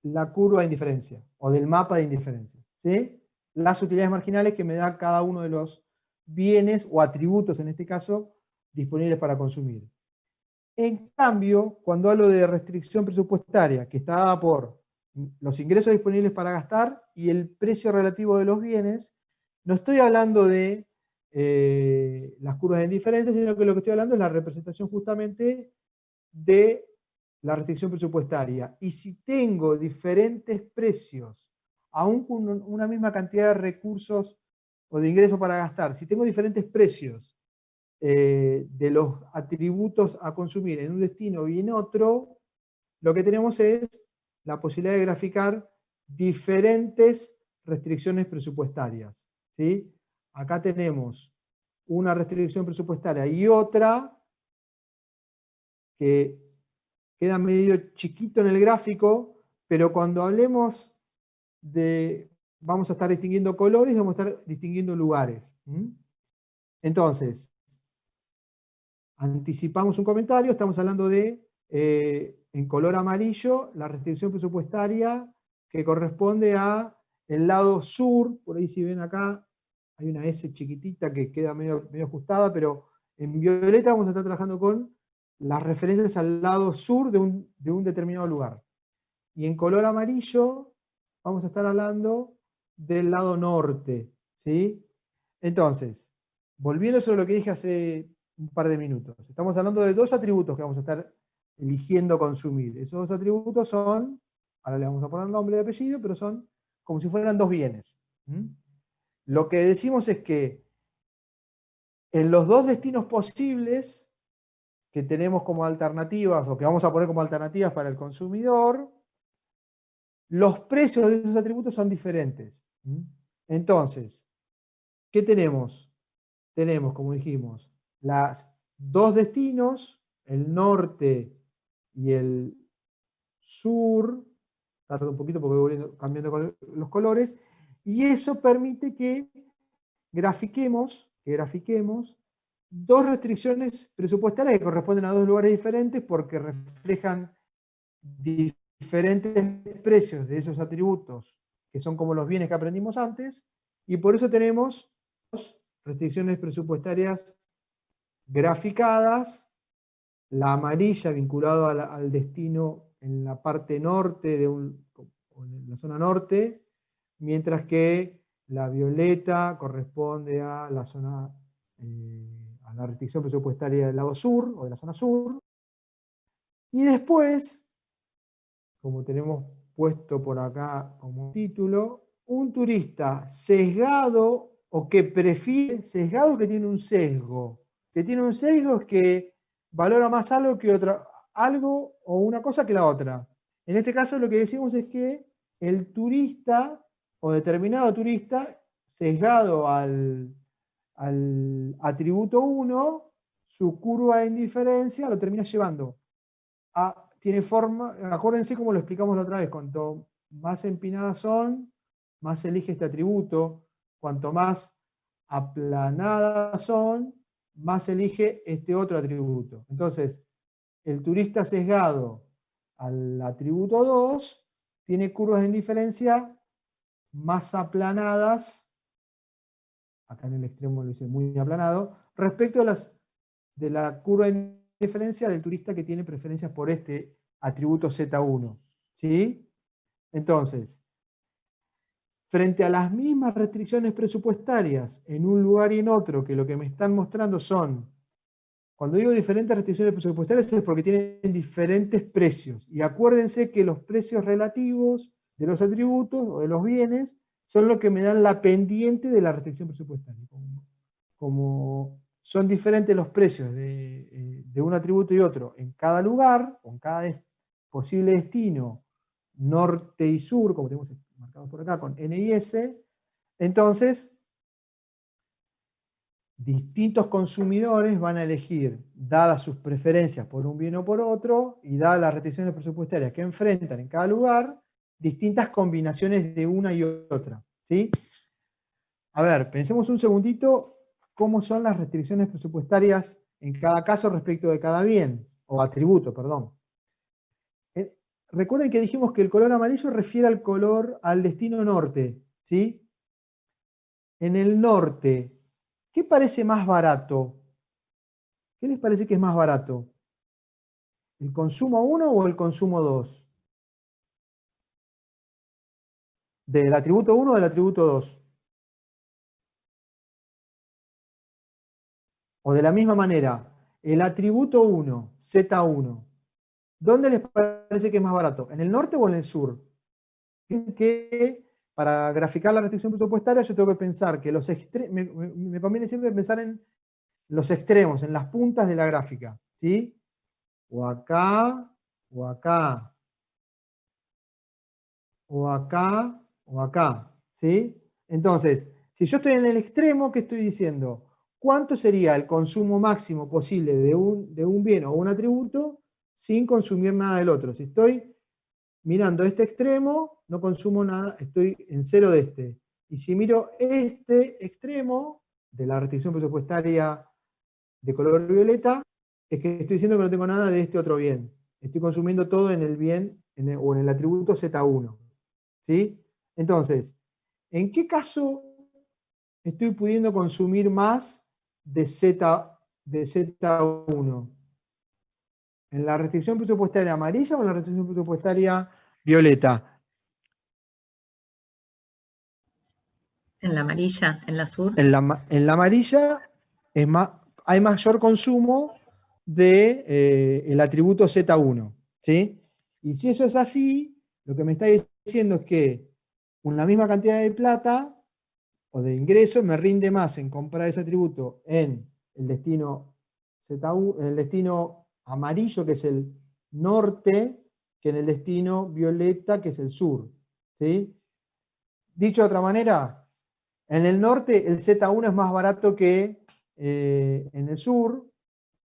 la curva de indiferencia, o del mapa de indiferencia, ¿sí? Las utilidades marginales que me da cada uno de los bienes, o atributos en este caso, disponibles para consumir. En cambio, cuando hablo de restricción presupuestaria, que está dada por los ingresos disponibles para gastar y el precio relativo de los bienes, no estoy hablando de las curvas de indiferencia, sino que lo que estoy hablando es la representación justamente de la restricción presupuestaria. Y si tengo diferentes precios, aún con una misma cantidad de recursos o de ingresos para gastar, si tengo diferentes precios de los atributos a consumir en un destino y en otro, lo que tenemos es la posibilidad de graficar diferentes restricciones presupuestarias, ¿sí? Acá tenemos una restricción presupuestaria y otra que queda medio chiquito en el gráfico, pero cuando hablemos vamos a estar distinguiendo colores y vamos a estar distinguiendo lugares. Entonces, anticipamos un comentario, estamos hablando de, en color amarillo, la restricción presupuestaria que corresponde a el lado sur, por ahí si ven acá, hay una S chiquitita que queda medio ajustada, pero en violeta vamos a estar trabajando con las referencias al lado sur de un determinado lugar. Y en color amarillo vamos a estar hablando del lado norte, ¿sí? Entonces, volviendo sobre lo que dije hace un par de minutos, estamos hablando de dos atributos que vamos a estar eligiendo consumir. Esos dos atributos son, ahora le vamos a poner nombre y apellido, pero son como si fueran dos bienes. Lo que decimos es que en los dos destinos posibles que tenemos como alternativas, o que vamos a poner como alternativas para el consumidor, los precios de esos atributos son diferentes. Entonces, ¿qué tenemos? Tenemos, como dijimos, los dos destinos, el norte y el sur, tardo un poquito porque voy cambiando los colores, y eso permite que grafiquemos dos restricciones presupuestarias que corresponden a dos lugares diferentes porque reflejan diferentes precios de esos atributos, que son como los bienes que aprendimos antes, y por eso tenemos dos restricciones presupuestarias graficadas, la amarilla vinculado al destino en la parte norte, en la zona norte, mientras que la violeta corresponde a la zona, a la restricción presupuestaria del lado sur, o de la zona sur, y después, como tenemos puesto por acá como título, un turista sesgado o que prefiere, sesgado que tiene un sesgo. Que tiene un sesgo es que valora más algo que otra, algo o una cosa que la otra. En este caso lo que decimos es que el turista o determinado turista sesgado al atributo 1, su curva de indiferencia lo termina llevando tiene forma, acuérdense como lo explicamos la otra vez, cuanto más empinadas son, más elige este atributo, cuanto más aplanadas son, más elige este otro atributo. Entonces, el turista sesgado al atributo 2 tiene curvas de indiferencia más aplanadas, acá en el extremo lo hice muy aplanado, respecto a de la curva de diferencia del turista que tiene preferencias por este atributo Z1. ¿Sí? Entonces, frente a las mismas restricciones presupuestarias en un lugar y en otro, que lo que me están mostrando son, cuando digo diferentes restricciones presupuestarias es porque tienen diferentes precios. Y acuérdense que los precios relativos de los atributos o de los bienes son lo que me dan la pendiente de la restricción presupuestaria. Como son diferentes los precios de un atributo y otro en cada lugar, con cada posible destino, norte y sur, como tenemos marcados por acá, con N y S, entonces distintos consumidores van a elegir, dadas sus preferencias por un bien o por otro, y dadas las restricciones presupuestarias que enfrentan en cada lugar, distintas combinaciones de una y otra. ¿Sí? A ver, pensemos un segundito cómo son las restricciones presupuestarias en cada caso respecto de cada bien, o atributo, perdón. Recuerden que dijimos que el color amarillo refiere al color, al destino norte, ¿sí? En el norte, ¿qué parece más barato? ¿Qué les parece que es más barato? ¿El consumo 1 o el consumo 2? ¿Del atributo 1 o del atributo 2? O de la misma manera, el atributo 1, Z1, ¿dónde les parece que es más barato? ¿En el norte o en el sur? Que para graficar la restricción presupuestaria yo tengo que pensar que me conviene siempre pensar en los extremos, en las puntas de la gráfica, ¿sí? O acá, o acá, o acá, o acá, ¿sí? Entonces, si yo estoy en el extremo, ¿qué estoy diciendo? ¿Cuánto sería el consumo máximo posible de un bien o un atributo sin consumir nada del otro? Si estoy mirando este extremo, no consumo nada, estoy en cero de este. Y si miro este extremo de la restricción presupuestaria de color violeta, es que estoy diciendo que no tengo nada de este otro bien. Estoy consumiendo todo en el bien o en el atributo Z1. ¿Sí? Entonces, ¿en qué caso estoy pudiendo consumir más de Z1? ¿En la restricción presupuestaria amarilla o en la restricción presupuestaria violeta? En la amarilla, en la sur. En la amarilla hay mayor consumo del atributo Z1. ¿Sí? Y si eso es así, lo que me está diciendo es que una misma cantidad de plata o de ingreso me rinde más en comprar ese atributo en el destino Z1, en el destino amarillo, que es el norte, que en el destino violeta, que es el sur. ¿Sí? Dicho de otra manera, en el norte el Z1 es más barato que en el sur.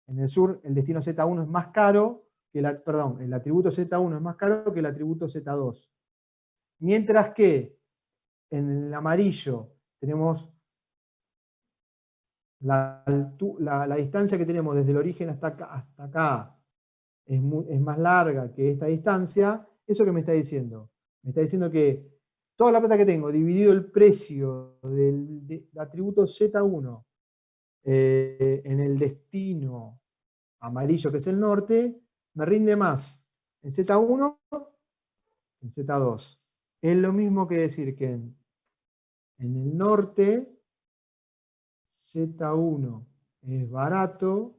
En el sur el destino Z1 es más caro que perdón, el atributo Z1 es más caro que el atributo Z2. Mientras que en el amarillo tenemos la distancia que tenemos desde el origen hasta acá es más larga que esta distancia, ¿eso qué me está diciendo? Me está diciendo que toda la plata que tengo, dividido el precio del atributo Z1 en el destino amarillo, que es el norte, me rinde más en Z1 que en Z2. Es lo mismo que decir que en el norte Z1 es barato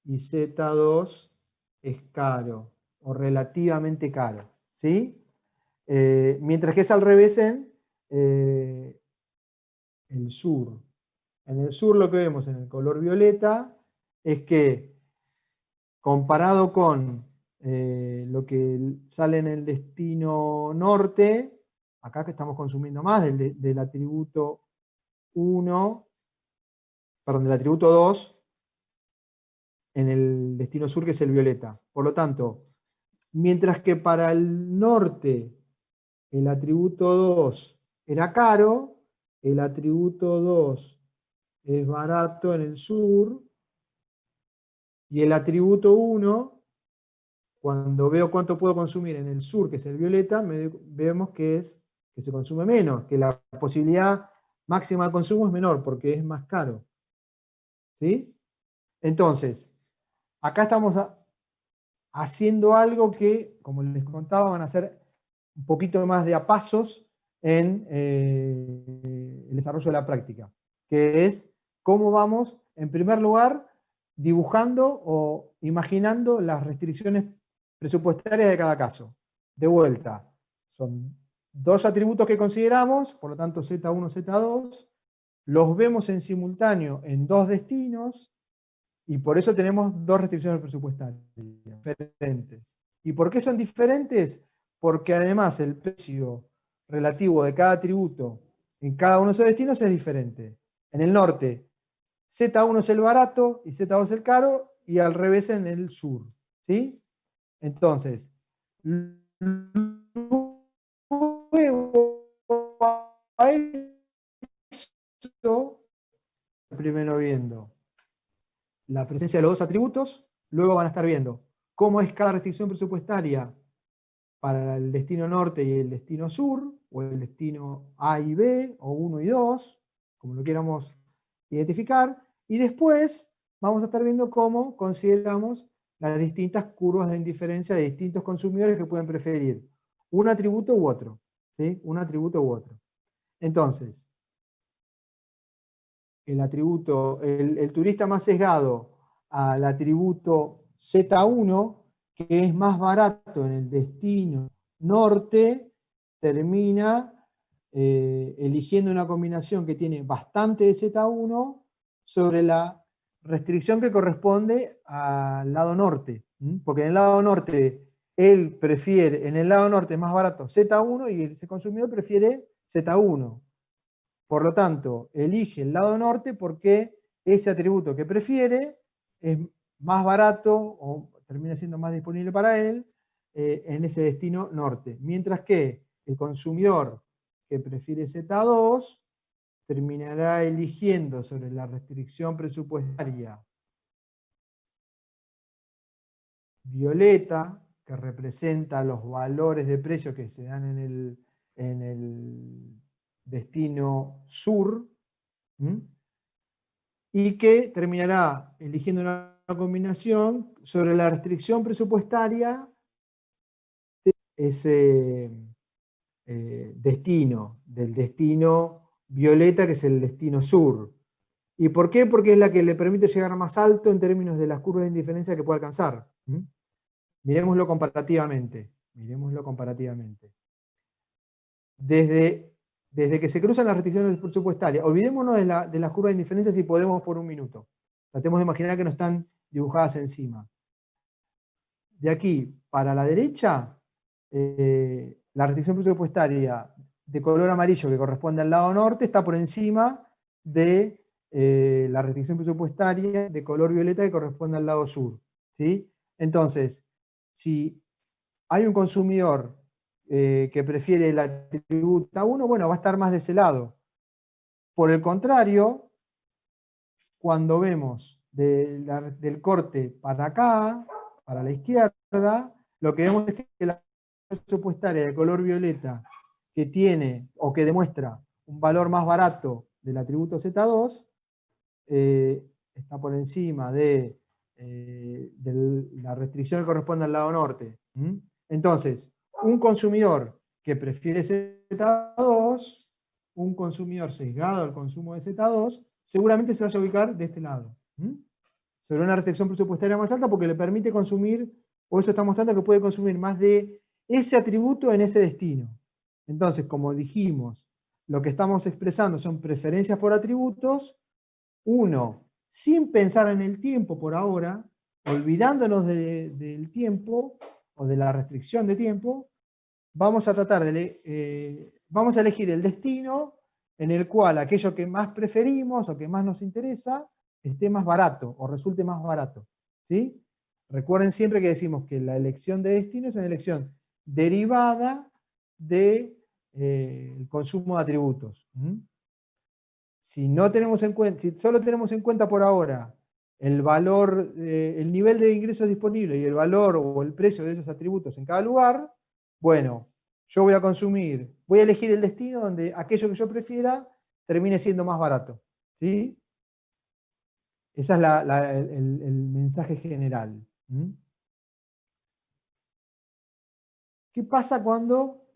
y Z2 es caro o relativamente caro, ¿sí? Mientras que es al revés en el sur. En el sur lo que vemos en el color violeta es que comparado con lo que sale en el destino norte, acá que estamos consumiendo más del atributo 1, perdón, del atributo 2, en el destino sur, que es el violeta. Por lo tanto, mientras que para el norte el atributo 2 era caro, el atributo 2 es barato en el sur, y el atributo 1, cuando veo cuánto puedo consumir en el sur, que es el violeta, vemos que se consume menos, que la posibilidad máxima de consumo es menor, porque es más caro. ¿Sí? Entonces, acá estamos haciendo algo que, como les contaba, van a ser un poquito más de a pasos en el desarrollo de la práctica, que es cómo vamos, en primer lugar, dibujando o imaginando las restricciones presupuestarias de cada caso. De vuelta, son dos atributos que consideramos, por lo tanto Z1, Z2, los vemos en simultáneo en dos destinos, y por eso tenemos dos restricciones presupuestarias diferentes. ¿Y por qué son diferentes? Porque además el precio relativo de cada atributo en cada uno de esos destinos es diferente. En el norte, Z1 es el barato y Z2 es el caro, y al revés en el sur. ¿Sí? Entonces, luego a eso, primero viendo la presencia de los dos atributos, luego van a estar viendo cómo es cada restricción presupuestaria para el destino norte y el destino sur, o el destino A y B, o 1 y 2, como lo quieramos identificar, y después vamos a estar viendo cómo consideramos las distintas curvas de indiferencia de distintos consumidores que pueden preferir un atributo u otro, ¿sí? Un atributo u otro. Entonces, el turista más sesgado al atributo Z1, que es más barato en el destino norte, termina eligiendo una combinación que tiene bastante de Z1 sobre la restricción que corresponde al lado norte. Porque en el lado norte, en el lado norte es más barato Z1 y ese consumidor prefiere Z1. Por lo tanto, elige el lado norte porque ese atributo que prefiere es más barato o termina siendo más disponible para él en ese destino norte. Mientras que el consumidor que prefiere Z2 terminará eligiendo sobre la restricción presupuestaria violeta, que representa los valores de precio que se dan en el destino sur, y que terminará eligiendo una combinación sobre la restricción presupuestaria de ese destino, del destino violeta, que es el destino sur. ¿Y por qué? Porque es la que le permite llegar más alto en términos de las curvas de indiferencia que puede alcanzar. Miremoslo comparativamente. Miremoslo comparativamente. Desde que se cruzan las restricciones presupuestarias, olvidémonos de las curvas de indiferencia si podemos por un minuto. Tratemos de imaginar que no están dibujadas encima. De aquí para la derecha, la restricción presupuestaria de color amarillo que corresponde al lado norte está por encima de la restricción presupuestaria de color violeta que corresponde al lado sur. ¿Sí? Entonces, si hay un consumidor que prefiere el atributo 1, bueno, va a estar más de ese lado. Por el contrario, cuando vemos del corte para acá, para la izquierda, lo que vemos es que la presupuestaria de color violeta que tiene o que demuestra un valor más barato del atributo Z2 está por encima de la restricción que corresponde al lado norte. Entonces, un consumidor que prefiere Z2, un consumidor sesgado al consumo de Z2, seguramente se vaya a ubicar de este lado. Sobre una restricción presupuestaria más alta porque le permite consumir, o eso está mostrando que puede consumir más de ese atributo en ese destino. Entonces, como dijimos, lo que estamos expresando son preferencias por atributos, uno, sin pensar en el tiempo por ahora, olvidándonos del tiempo, o de la restricción de tiempo, vamos a tratar vamos a elegir el destino en el cual aquello que más preferimos o que más nos interesa esté más barato o resulte más barato. ¿Sí? Recuerden siempre que decimos que la elección de destino es una elección derivada del consumo de atributos. Si no tenemos en cuenta, si solo tenemos en cuenta por ahora el valor, el nivel de ingresos disponible y el valor o el precio de esos atributos en cada lugar, bueno, yo voy a elegir el destino donde aquello que yo prefiera termine siendo más barato. ¿Sí? Ese es el mensaje general. ¿Qué pasa cuando,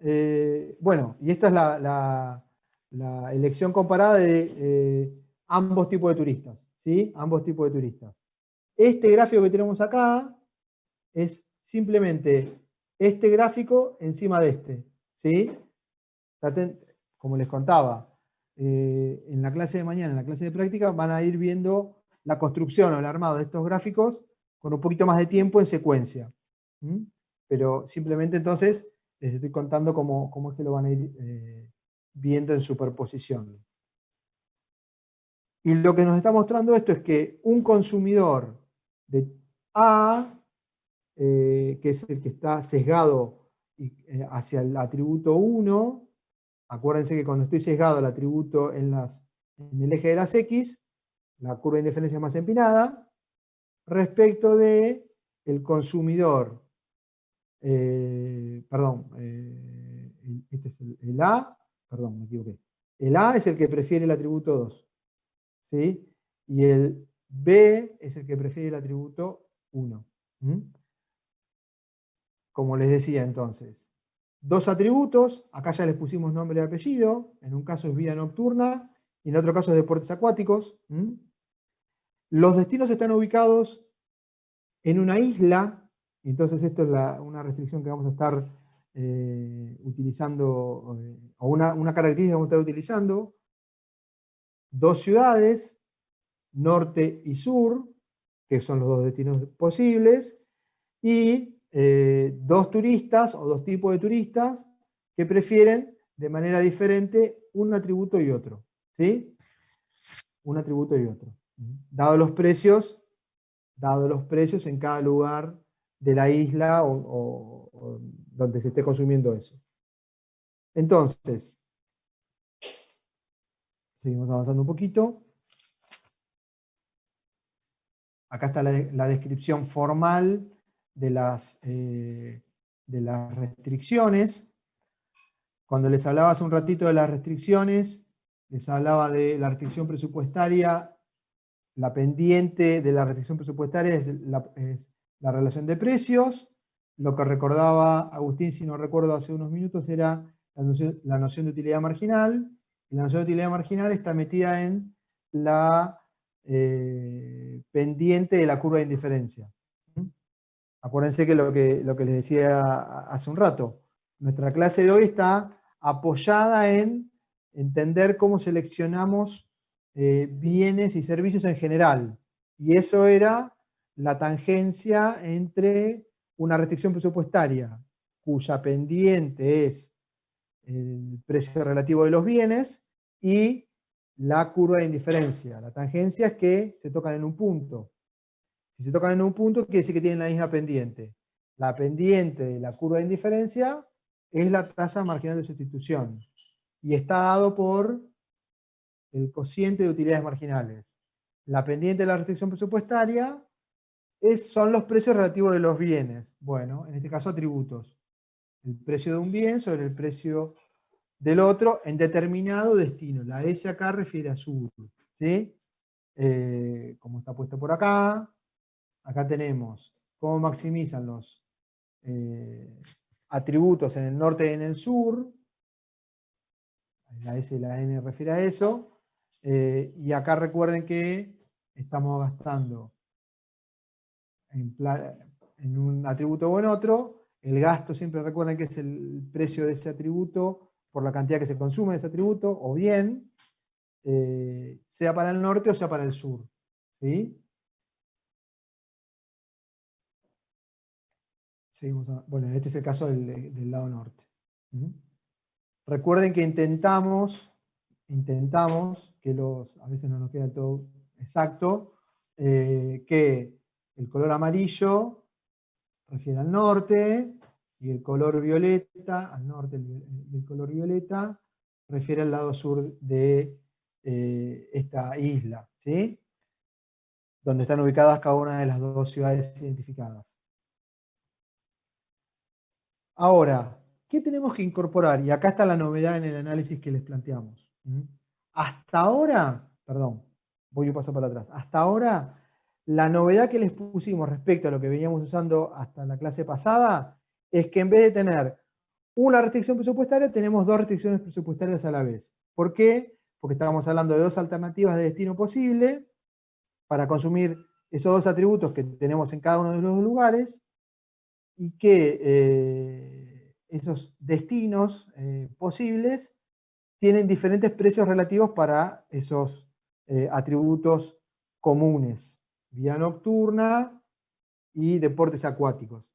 bueno, y esta es la elección comparada de ambos tipos de turistas, ¿sí? Ambos tipos de turistas. Este gráfico que tenemos acá es simplemente este gráfico encima de este, ¿sí? Como les contaba, en la clase de mañana, en la clase de práctica, van a ir viendo la construcción o el armado de estos gráficos con un poquito más de tiempo en secuencia. Pero simplemente entonces les estoy contando cómo es que lo van a ir viendo en superposición. Y lo que nos está mostrando esto es que un consumidor de A, que es el que está sesgado hacia el atributo 1, acuérdense que cuando estoy sesgado al atributo en el eje de las X, la curva de indiferencia es más empinada, respecto de el consumidor, este es el A, perdón, me equivoqué. El A es el que prefiere el atributo 2, ¿sí? Y el B es el que prefiere el atributo 1. Como les decía entonces, dos atributos, acá ya les pusimos nombre y apellido, en un caso es vida nocturna, y en otro caso es deportes acuáticos. Los destinos están ubicados en una isla, entonces esto es una restricción que vamos a estar utilizando, o una característica que vamos a estar utilizando. Dos ciudades, norte y sur, que son los dos destinos posibles, y dos turistas o dos tipos de turistas que prefieren de manera diferente un atributo y otro. ¿Sí? Un atributo y otro. Dados los precios en cada lugar de la isla o donde se esté consumiendo eso. Entonces, seguimos avanzando un poquito. Acá está la descripción formal de las restricciones. Cuando les hablaba hace un ratito de las restricciones, les hablaba de la restricción presupuestaria. La pendiente de la restricción presupuestaria es la relación de precios. Lo que recordaba Agustín, si no recuerdo hace unos minutos, era la noción de utilidad marginal. Y la noción de utilidad marginal está metida en la pendiente de la curva de indiferencia. Acuérdense que lo que les decía hace un rato, nuestra clase de hoy está apoyada en entender cómo seleccionamos bienes y servicios en general. Y eso era la tangencia entre una restricción presupuestaria, cuya pendiente es el precio relativo de los bienes, y la curva de indiferencia. La tangencia es que se tocan en un punto. Si se tocan en un punto, quiere decir que tienen la misma pendiente. La pendiente de la curva de indiferencia es la tasa marginal de sustitución. Y está dado por el cociente de utilidades marginales. La pendiente de la restricción presupuestaria son los precios relativos de los bienes. Bueno, en este caso atributos. El precio de un bien sobre el precio del otro en determinado destino. La S acá refiere a sur, ¿sí? Como está puesto por acá. Acá tenemos cómo maximizan los atributos en el norte y en el sur. La S y la N refiere a eso. Y acá recuerden que estamos gastando en un atributo o en otro. El gasto siempre recuerden que es el precio de ese atributo por la cantidad que se consume de ese atributo, o bien, sea para el norte o sea para el sur. ¿Sí? Bueno, este es el caso del lado norte. ¿Mm? Recuerden que intentamos que a veces no nos queda todo exacto, que el color amarillo refiere al norte, y el color violeta, al norte, y el color violeta refiere al lado sur de esta isla, ¿sí? Donde están ubicadas cada una de las dos ciudades identificadas. Ahora, ¿qué tenemos que incorporar? Y acá está la novedad en el análisis que les planteamos. Hasta ahora, perdón, voy un paso para atrás. Hasta ahora, la novedad que les pusimos respecto a lo que veníamos usando hasta la clase pasada es que en vez de tener una restricción presupuestaria, tenemos dos restricciones presupuestarias a la vez. ¿Por qué? Porque estábamos hablando de dos alternativas de destino posible para consumir esos dos atributos que tenemos en cada uno de los lugares, y que esos destinos posibles tienen diferentes precios relativos para esos atributos comunes, vida nocturna y deportes acuáticos.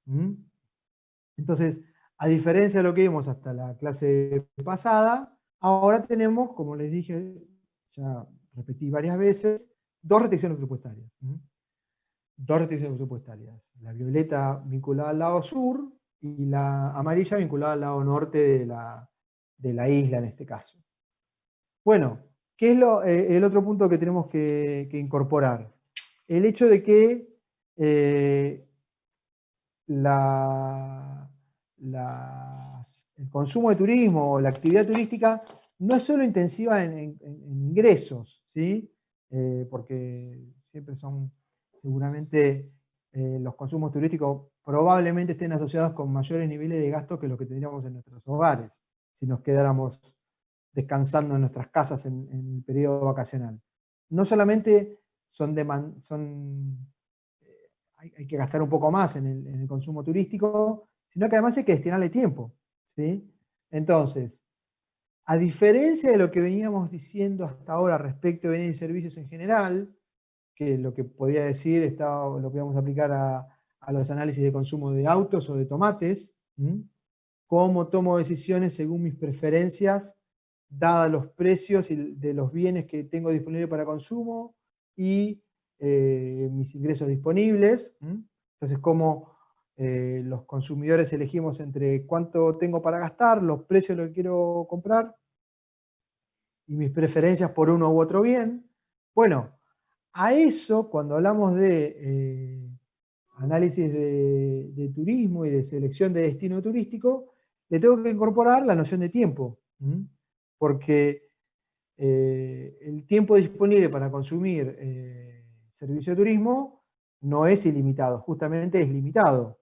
Entonces, a diferencia de lo que vimos hasta la clase pasada, ahora tenemos, como les dije, ya repetí varias veces, dos restricciones presupuestarias. Dos restricciones presupuestarias. La violeta vinculada al lado sur y la amarilla vinculada al lado norte de la isla en este caso. Bueno, ¿qué es el otro punto que tenemos que incorporar? El hecho de que el consumo de turismo o la actividad turística no es solo intensiva en ingresos, ¿sí? Porque siempre son, seguramente, los consumos turísticos probablemente estén asociados con mayores niveles de gasto que los que tendríamos en nuestros hogares, si nos quedáramos descansando en nuestras casas en el periodo vacacional. No solamente hay que gastar un poco más en el consumo turístico, sino que además hay que destinarle tiempo, ¿sí? Entonces, a diferencia de lo que veníamos diciendo hasta ahora respecto de bienes y servicios en general, que lo que podía decir lo que vamos a aplicar a los análisis de consumo de autos o de tomates, cómo tomo decisiones según mis preferencias, dadas los precios de los bienes que tengo disponibles para consumo y mis ingresos disponibles. Entonces, cómo los consumidores elegimos entre cuánto tengo para gastar, los precios de lo que quiero comprar y mis preferencias por uno u otro bien. Bueno, a eso, cuando hablamos de análisis de turismo y de selección de destino turístico, le tengo que incorporar la noción de tiempo, porque el tiempo disponible para consumir servicio de turismo no es ilimitado, justamente es limitado,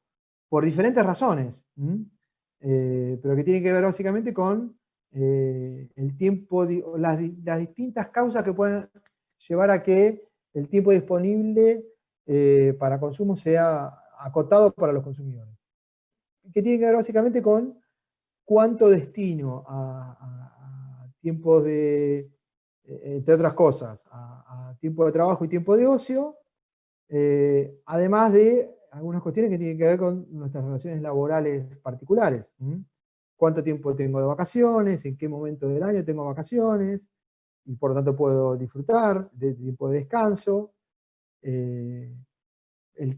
por diferentes razones, pero que tiene que ver básicamente con el tiempo, las distintas causas que pueden llevar a que el tiempo disponible para consumo sea acotado para los consumidores. Que tiene que ver básicamente con cuánto destino a tiempos de, entre otras cosas, a tiempo de trabajo y tiempo de ocio, además de algunas cuestiones que tienen que ver con nuestras relaciones laborales particulares. ¿Cuánto tiempo tengo de vacaciones? ¿En qué momento del año tengo vacaciones? Y por lo tanto puedo disfrutar de tiempo de descanso. El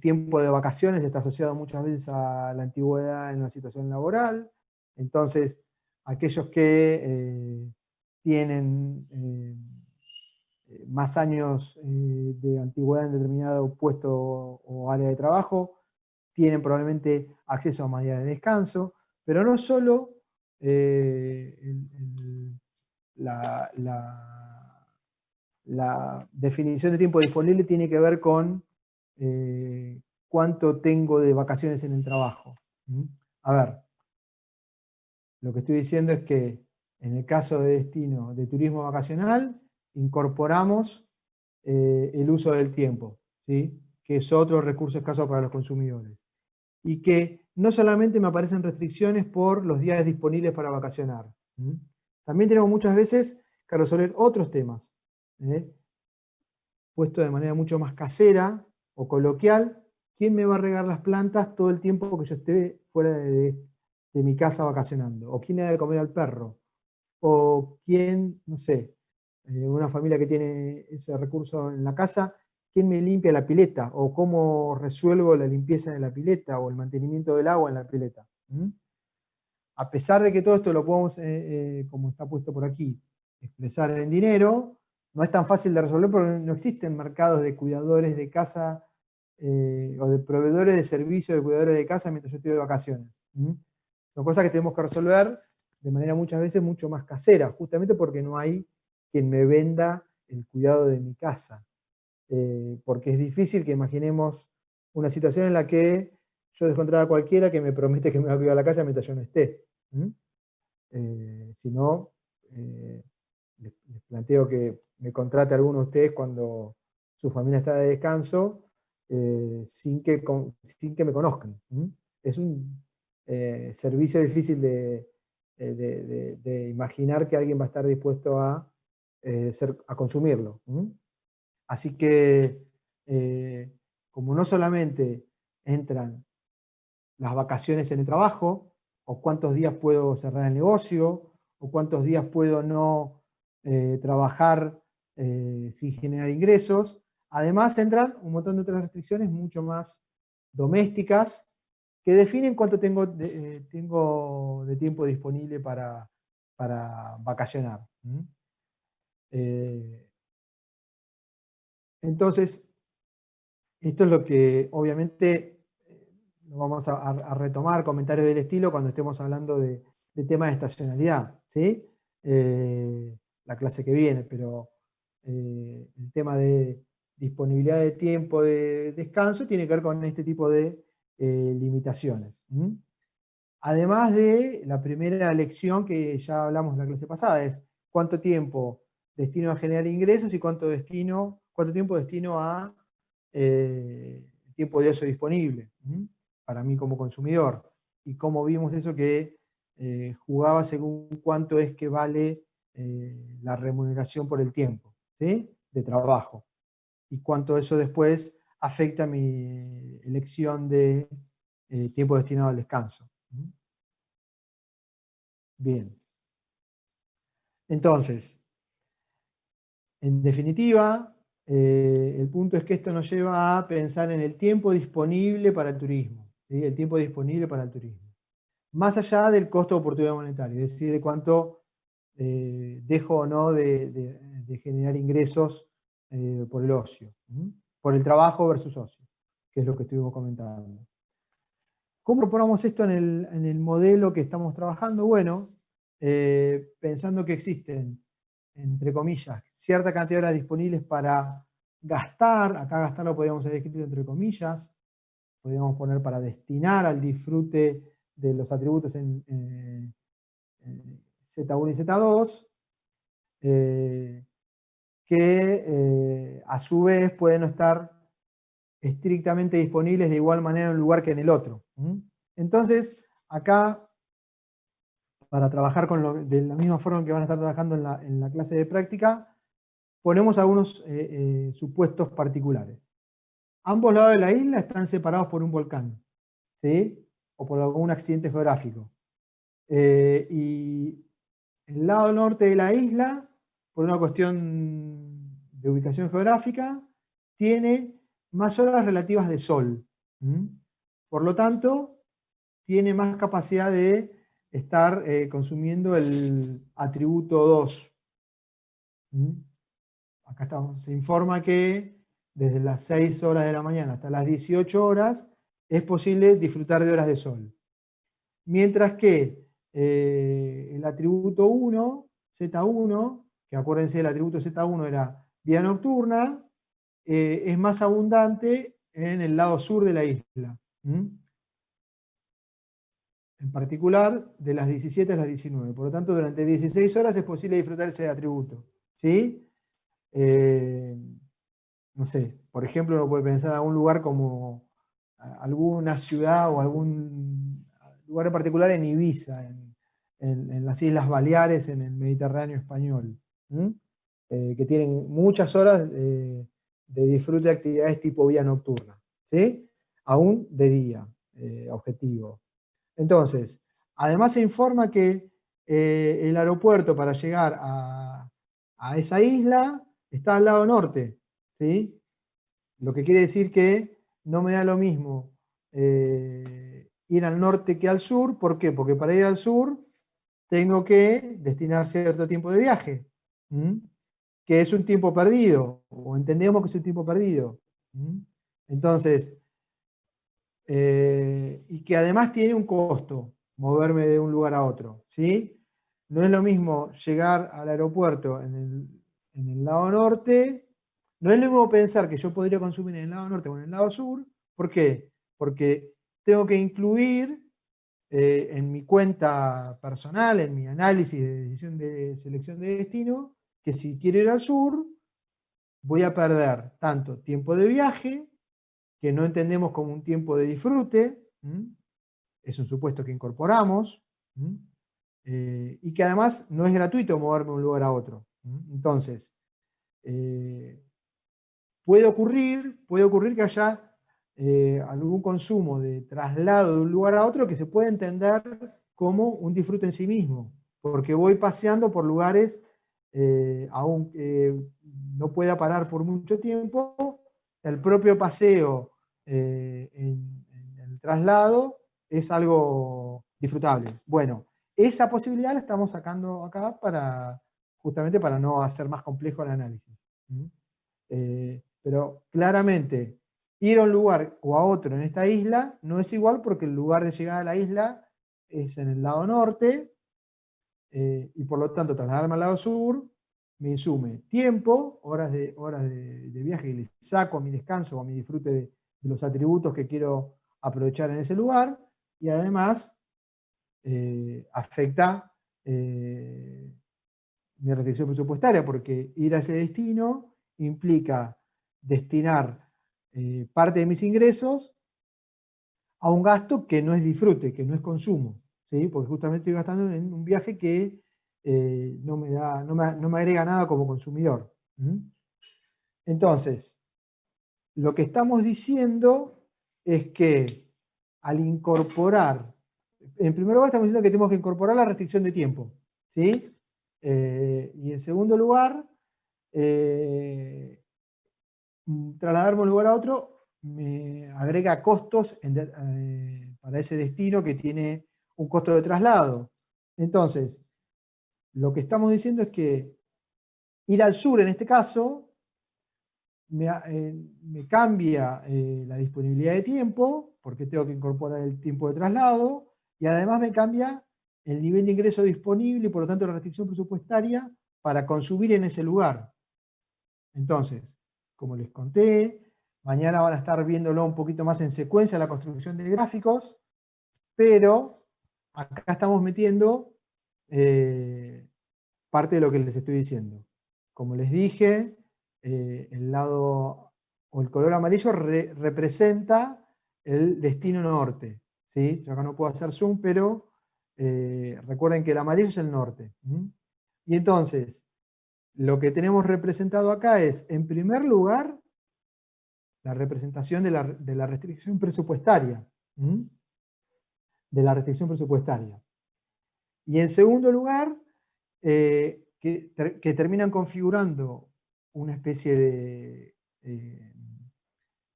tiempo de vacaciones está asociado muchas veces a la antigüedad en una situación laboral. Entonces, aquellos que tienen más años de antigüedad en determinado puesto o área de trabajo, tienen probablemente acceso a más días de descanso, pero no solo la definición de tiempo disponible tiene que ver con cuánto tengo de vacaciones en el trabajo. A ver, lo que estoy diciendo es que en el caso de destino de turismo vacacional, incorporamos el uso del tiempo, ¿sí? Que es otro recurso escaso para los consumidores. Y que no solamente me aparecen restricciones por los días disponibles para vacacionar. También tenemos muchas veces que resolver otros temas, puesto de manera mucho más casera o coloquial. ¿Quién me va a regar las plantas todo el tiempo que yo esté fuera de mi casa vacacionando? ¿O quién le da de comer al perro? ¿O quién, no sé, una familia que tiene ese recurso en la casa, quién me limpia la pileta? ¿O cómo resuelvo la limpieza de la pileta o el mantenimiento del agua en la pileta? A pesar de que todo esto lo podemos, como está puesto por aquí, expresar en dinero, no es tan fácil de resolver porque no existen mercados de cuidadores de casa o de proveedores de servicios de cuidadores de casa mientras yo estoy de vacaciones. Son cosas que tenemos que resolver de manera muchas veces mucho más casera, justamente porque no hay quien me venda el cuidado de mi casa. Porque es difícil que imaginemos una situación en la que yo dejo entrar a cualquiera que me promete que me va a cuidar la casa mientras yo no esté. Si no, les planteo que me contrate a alguno de ustedes cuando su familia está de descanso, sin que me conozcan. Es un servicio difícil de imaginar que alguien va a estar dispuesto a consumirlo. Así que, como no solamente entran las vacaciones en el trabajo, o cuántos días puedo cerrar el negocio, o cuántos días puedo no trabajar sin generar ingresos. Además entran un montón de otras restricciones mucho más domésticas que definen cuánto tengo de tiempo disponible para vacacionar. Entonces, esto es lo que obviamente vamos a retomar comentarios del estilo cuando estemos hablando de temas de estacionalidad, ¿sí? La clase que viene, pero el tema de disponibilidad de tiempo de descanso tiene que ver con este tipo de limitaciones. Además de la primera lección que ya hablamos en la clase pasada, es cuánto tiempo destino a generar ingresos y cuánto tiempo destino a tiempo de ocio disponible para mí como consumidor. Y cómo vimos eso que jugaba según cuánto es que vale la remuneración por el tiempo, ¿sí? De trabajo. Y cuánto eso después afecta mi elección de tiempo destinado al descanso. Bien. Entonces, en definitiva, el punto es que esto nos lleva a pensar en el tiempo disponible para el turismo, ¿sí? El tiempo disponible para el turismo. Más allá del costo de oportunidad monetaria, es decir, de cuánto dejo o no de generar ingresos por el ocio, por el trabajo versus ocio, que es lo que estuvimos comentando. ¿Cómo incorporamos esto en el modelo que estamos trabajando? Bueno, pensando que existen, entre comillas, cierta cantidad de horas disponibles para gastar, acá gastar lo podríamos haber escrito entre comillas, podríamos poner para destinar al disfrute de los atributos en Z1 y Z2, que a su vez pueden no estar estrictamente disponibles de igual manera en un lugar que en el otro. Entonces, acá, para trabajar de la misma forma que van a estar trabajando en la clase de práctica, ponemos algunos supuestos particulares. Ambos lados de la isla están separados por un volcán, ¿sí? O por algún accidente geográfico. Y el lado norte de la isla, por una cuestión de ubicación geográfica, tiene más horas relativas de sol. Por lo tanto, tiene más capacidad de estar consumiendo el atributo 2. acá estamos, se informa que desde las 6 horas de la mañana hasta las 18 horas es posible disfrutar de horas de sol. Mientras que el atributo 1, Z1, que acuérdense el atributo Z1 era vida nocturna, es más abundante en el lado sur de la isla. En particular, de las 17 a las 19. Por lo tanto, durante 16 horas es posible disfrutar ese atributo. ¿Sí? No sé, por ejemplo, uno puede pensar en algún lugar como alguna ciudad o algún lugar en particular en Ibiza, en las Islas Baleares, en el Mediterráneo español, que tienen muchas horas de disfrute de actividades tipo vía nocturna, ¿sí? Aún de día, objetivo. Entonces, además se informa que el aeropuerto para llegar a esa isla está al lado norte, ¿sí? Lo que quiere decir que no me da lo mismo ir al norte que al sur. ¿Por qué? Porque para ir al sur tengo que destinar cierto tiempo de viaje, que es un tiempo perdido, o entendemos que es un tiempo perdido. Entonces, y que además tiene un costo moverme de un lugar a otro, ¿sí? No es lo mismo llegar al aeropuerto en el lado norte, no es lo mismo pensar que yo podría consumir en el lado norte o en el lado sur. ¿Por qué? Porque tengo que incluir en mi cuenta personal, en mi análisis de decisión de selección de destino, que si quiero ir al sur, voy a perder tanto tiempo de viaje, que no entendemos como un tiempo de disfrute, es un supuesto que incorporamos, y que además no es gratuito moverme de un lugar a otro. Entonces, puede ocurrir que haya algún consumo de traslado de un lugar a otro que se puede entender como un disfrute en sí mismo, porque voy paseando por lugares, aunque no pueda parar por mucho tiempo, el propio paseo en el traslado es algo disfrutable. Bueno, esa posibilidad la estamos sacando acá justamente para no hacer más complejo el análisis. Pero claramente, ir a un lugar o a otro en esta isla no es igual, porque el lugar de llegada a la isla es en el lado norte, y por lo tanto trasladarme al lado sur me insume tiempo, horas de viaje, y le saco a mi descanso o a mi disfrute de los atributos que quiero aprovechar en ese lugar, y además afecta mi restricción presupuestaria, porque ir a ese destino implica destinar parte de mis ingresos a un gasto que no es disfrute, que no es consumo, ¿sí? Porque justamente estoy gastando en un viaje que no me agrega nada como consumidor. Entonces, lo que estamos diciendo es que al incorporar, en primer lugar estamos diciendo que tenemos que incorporar la restricción de tiempo, ¿sí? Y en segundo lugar, trasladarme de un lugar a otro me agrega costos para ese destino que tiene un costo de traslado. Entonces, lo que estamos diciendo es que ir al sur, en este caso, me cambia la disponibilidad de tiempo, porque tengo que incorporar el tiempo de traslado, y además me cambia el nivel de ingreso disponible y por lo tanto la restricción presupuestaria para consumir en ese lugar. Entonces, como les conté, mañana van a estar viéndolo un poquito más en secuencia la construcción de gráficos, pero acá estamos metiendo parte de lo que les estoy diciendo. Como les dije, el lado o el color amarillo representa el destino norte, ¿sí? Yo acá no puedo hacer zoom, pero recuerden que el amarillo es el norte. Y entonces, lo que tenemos representado acá es, en primer lugar, la representación de la restricción presupuestaria. De la restricción presupuestaria. Y en segundo lugar, que terminan configurando una especie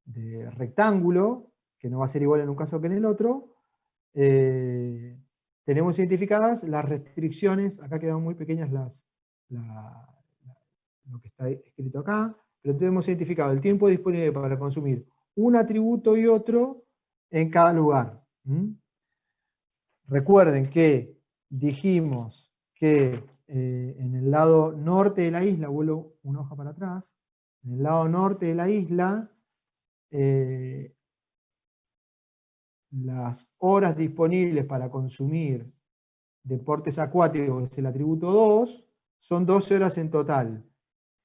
de rectángulo, que no va a ser igual en un caso que en el otro. Tenemos identificadas las restricciones, acá quedan muy pequeñas lo que está escrito acá, pero entonces hemos identificado el tiempo disponible para consumir un atributo y otro en cada lugar. Recuerden que dijimos que en el lado norte de la isla, vuelvo una hoja para atrás, en el lado norte de la isla, las horas disponibles para consumir deportes acuáticos, que es el atributo 2, son 12 horas en total.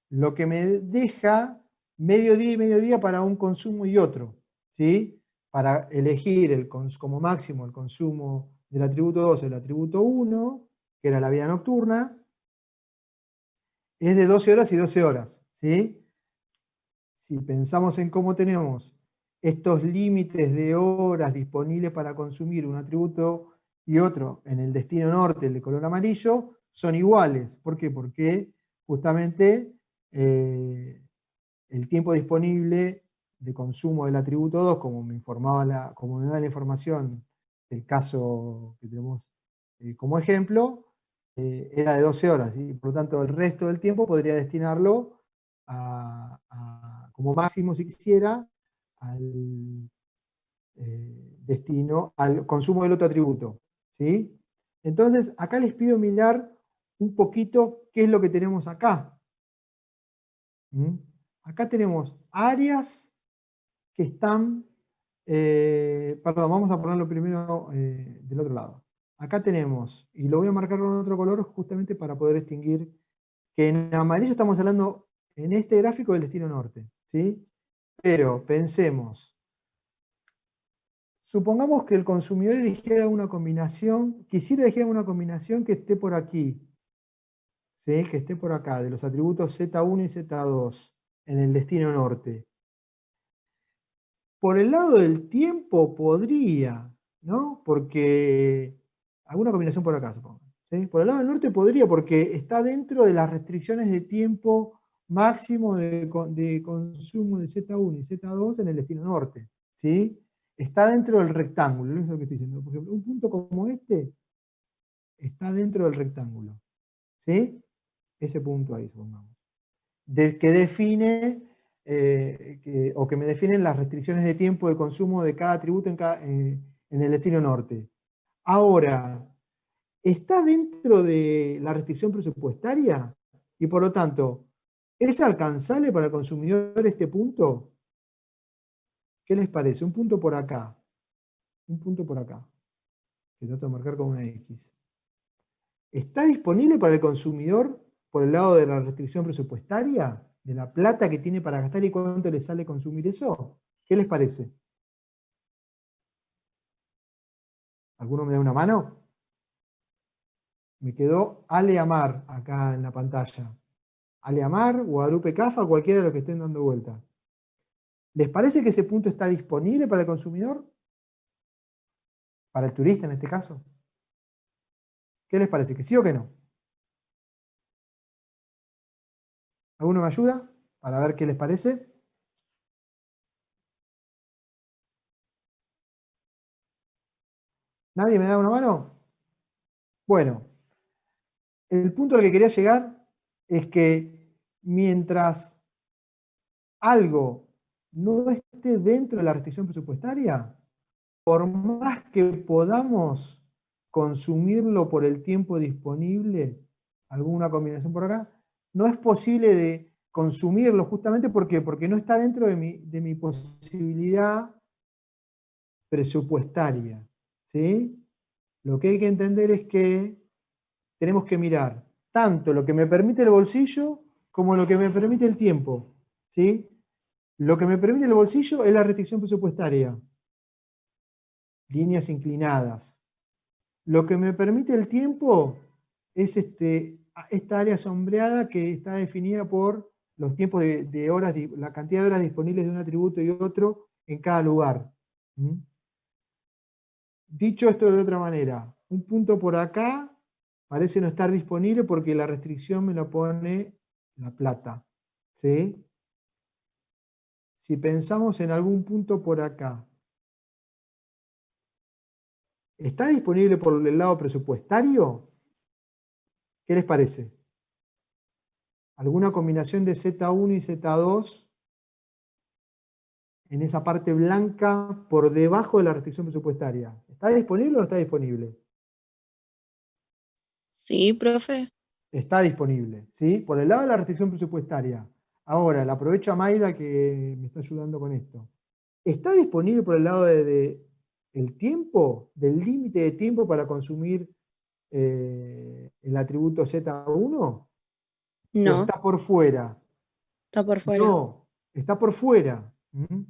Lo que me deja mediodía y mediodía para un consumo y otro, ¿sí? Para elegir como máximo el consumo del atributo 2 o el atributo 1, que era la vida nocturna, es de 12 horas y 12 horas, ¿sí? Si pensamos en cómo tenemos estos límites de horas disponibles para consumir un atributo y otro en el destino norte, el de color amarillo, son iguales. ¿Por qué? Porque justamente el tiempo disponible de consumo del atributo 2, como me da la información del caso que tenemos como ejemplo, era de 12 horas, y por lo tanto el resto del tiempo podría destinarlo como máximo, si quisiera, al destino, al consumo del otro atributo. ¿Sí? Entonces, acá les pido mirar un poquito qué es lo que tenemos acá. Acá tenemos áreas que están, perdón, vamos a ponerlo primero del otro lado. Acá tenemos, y lo voy a marcar con otro color justamente para poder distinguir que en amarillo estamos hablando en este gráfico del destino norte, ¿sí? Pero pensemos, supongamos que el consumidor eligiera una combinación, quisiera elegir una combinación que esté por aquí, ¿sí? Que esté por acá, de los atributos Z1 y Z2, en el destino norte. Por el lado del tiempo podría, ¿no? Porque alguna combinación por acá, supongo. ¿Sí? Por el lado del norte podría, porque está dentro de las restricciones de tiempo máximo de consumo de Z1 y Z2 en el destino norte. ¿Sí? Está dentro del rectángulo, eso es lo que estoy diciendo. Por ejemplo, un punto como este está dentro del rectángulo. ¿Sí? Ese punto ahí, supongamos. Que define, o que me definen las restricciones de tiempo de consumo de cada atributo en el destino norte. Ahora, ¿está dentro de la restricción presupuestaria? Y por lo tanto, ¿es alcanzable para el consumidor este punto? ¿Qué les parece? Un punto por acá. Un punto por acá. Que trato de marcar con una X. ¿Está disponible para el consumidor por el lado de la restricción presupuestaria? ¿De la plata que tiene para gastar y cuánto le sale consumir eso? ¿Qué les parece? ¿Alguno me da una mano? Me quedó Ale Amar acá en la pantalla. Ale Amar, Guadalupe Cafa, cualquiera de los que estén dando vuelta. ¿Les parece que ese punto está disponible para el consumidor? ¿Para el turista en este caso? ¿Qué les parece? ¿Que sí o que no? ¿Alguno me ayuda para ver qué les parece? ¿Nadie me da una mano? Bueno, el punto al que quería llegar es que mientras algo no esté dentro de la restricción presupuestaria, por más que podamos consumirlo por el tiempo disponible, alguna combinación por acá, no es posible de consumirlo justamente ¿por qué? Porque no está dentro de mi posibilidad presupuestaria. ¿Sí? Lo que hay que entender es que tenemos que mirar tanto lo que me permite el bolsillo como lo que me permite el tiempo. ¿Sí? Lo que me permite el bolsillo es la restricción presupuestaria. Líneas inclinadas. Lo que me permite el tiempo es esta área sombreada que está definida por los tiempos de horas, la cantidad de horas disponibles de un atributo y otro en cada lugar. Dicho esto de otra manera, un punto por acá parece no estar disponible porque la restricción me la pone la plata. ¿Sí? Si pensamos en algún punto por acá, ¿está disponible por el lado presupuestario? ¿Qué les parece? alguna combinación de Z1 y Z2 en esa parte blanca por debajo de la restricción presupuestaria. ¿Está disponible o no está disponible? Sí, profe. Está disponible, ¿sí? Por el lado de la restricción presupuestaria. Ahora, le aprovecho a Maida que me está ayudando con esto. ¿Está disponible por el lado de el tiempo, del límite de tiempo para consumir el atributo Z1? ¿O No, está por fuera? está por fuera. No, está por fuera. ¿Mm?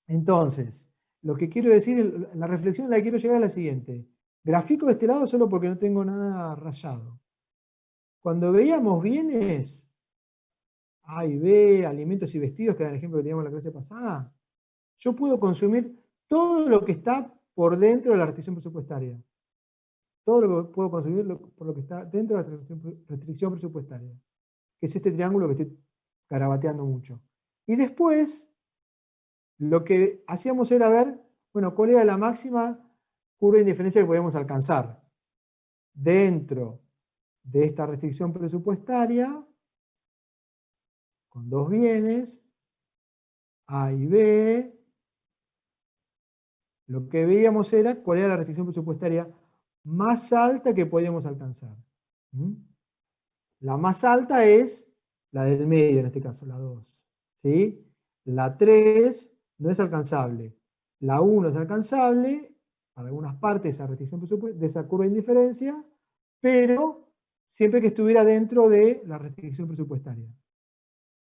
Entonces, lo que quiero decir, la reflexión a la que quiero llegar es la siguiente. Grafico de este lado solo porque no tengo nada rayado. Cuando veíamos bienes, A y B, alimentos y vestidos, que era el ejemplo que teníamos en la clase pasada, yo puedo consumir todo lo que está por dentro de la restricción presupuestaria. Todo lo que puedo consumir por lo que está dentro de la restricción presupuestaria. Que es este triángulo que estoy garabateando mucho. Y después, lo que hacíamos era ver, bueno, cuál era la máxima curva de indiferencia que podíamos alcanzar dentro de esta restricción presupuestaria, con dos bienes, A y B. Lo que veíamos era cuál era la restricción presupuestaria más alta que podíamos alcanzar. ¿Mm? La más alta es la del medio, en este caso, la 2. ¿Sí? La 3 no es alcanzable. La 1 es alcanzable, para algunas partes de esa restricción de esa curva de indiferencia, pero siempre que estuviera dentro de la restricción presupuestaria.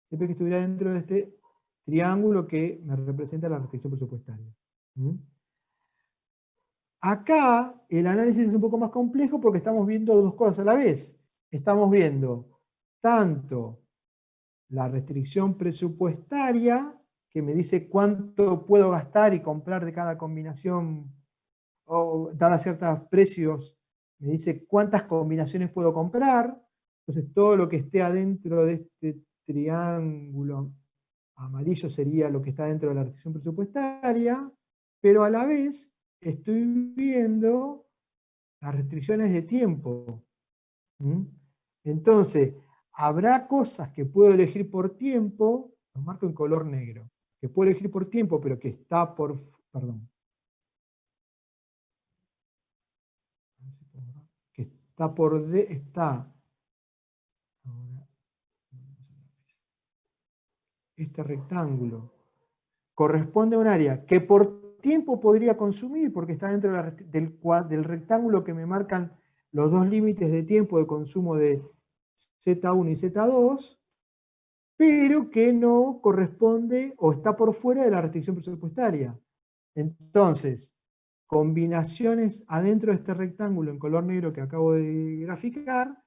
Siempre que estuviera dentro de este triángulo que me representa la restricción presupuestaria. ¿Mm? Acá el análisis es un poco más complejo porque estamos viendo dos cosas a la vez. Estamos viendo tanto la restricción presupuestaria, que me dice cuánto puedo gastar y comprar de cada combinación, o dadas ciertos precios, me dice cuántas combinaciones puedo comprar. Entonces todo lo que esté adentro de este triángulo amarillo sería lo que está dentro de la restricción presupuestaria, pero a la vez estoy viendo las restricciones de tiempo. ¿Mm? Entonces, habrá cosas que puedo elegir por tiempo, lo marco en color negro, que puedo elegir por tiempo, pero que está por, perdón, que está por, este rectángulo, corresponde a un área que por tiempo podría consumir, porque está dentro del rectángulo que me marcan los dos límites de tiempo de consumo de Z1 y Z2, pero que no corresponde o está por fuera de la restricción presupuestaria. Entonces, combinaciones adentro de este rectángulo en color negro que acabo de graficar,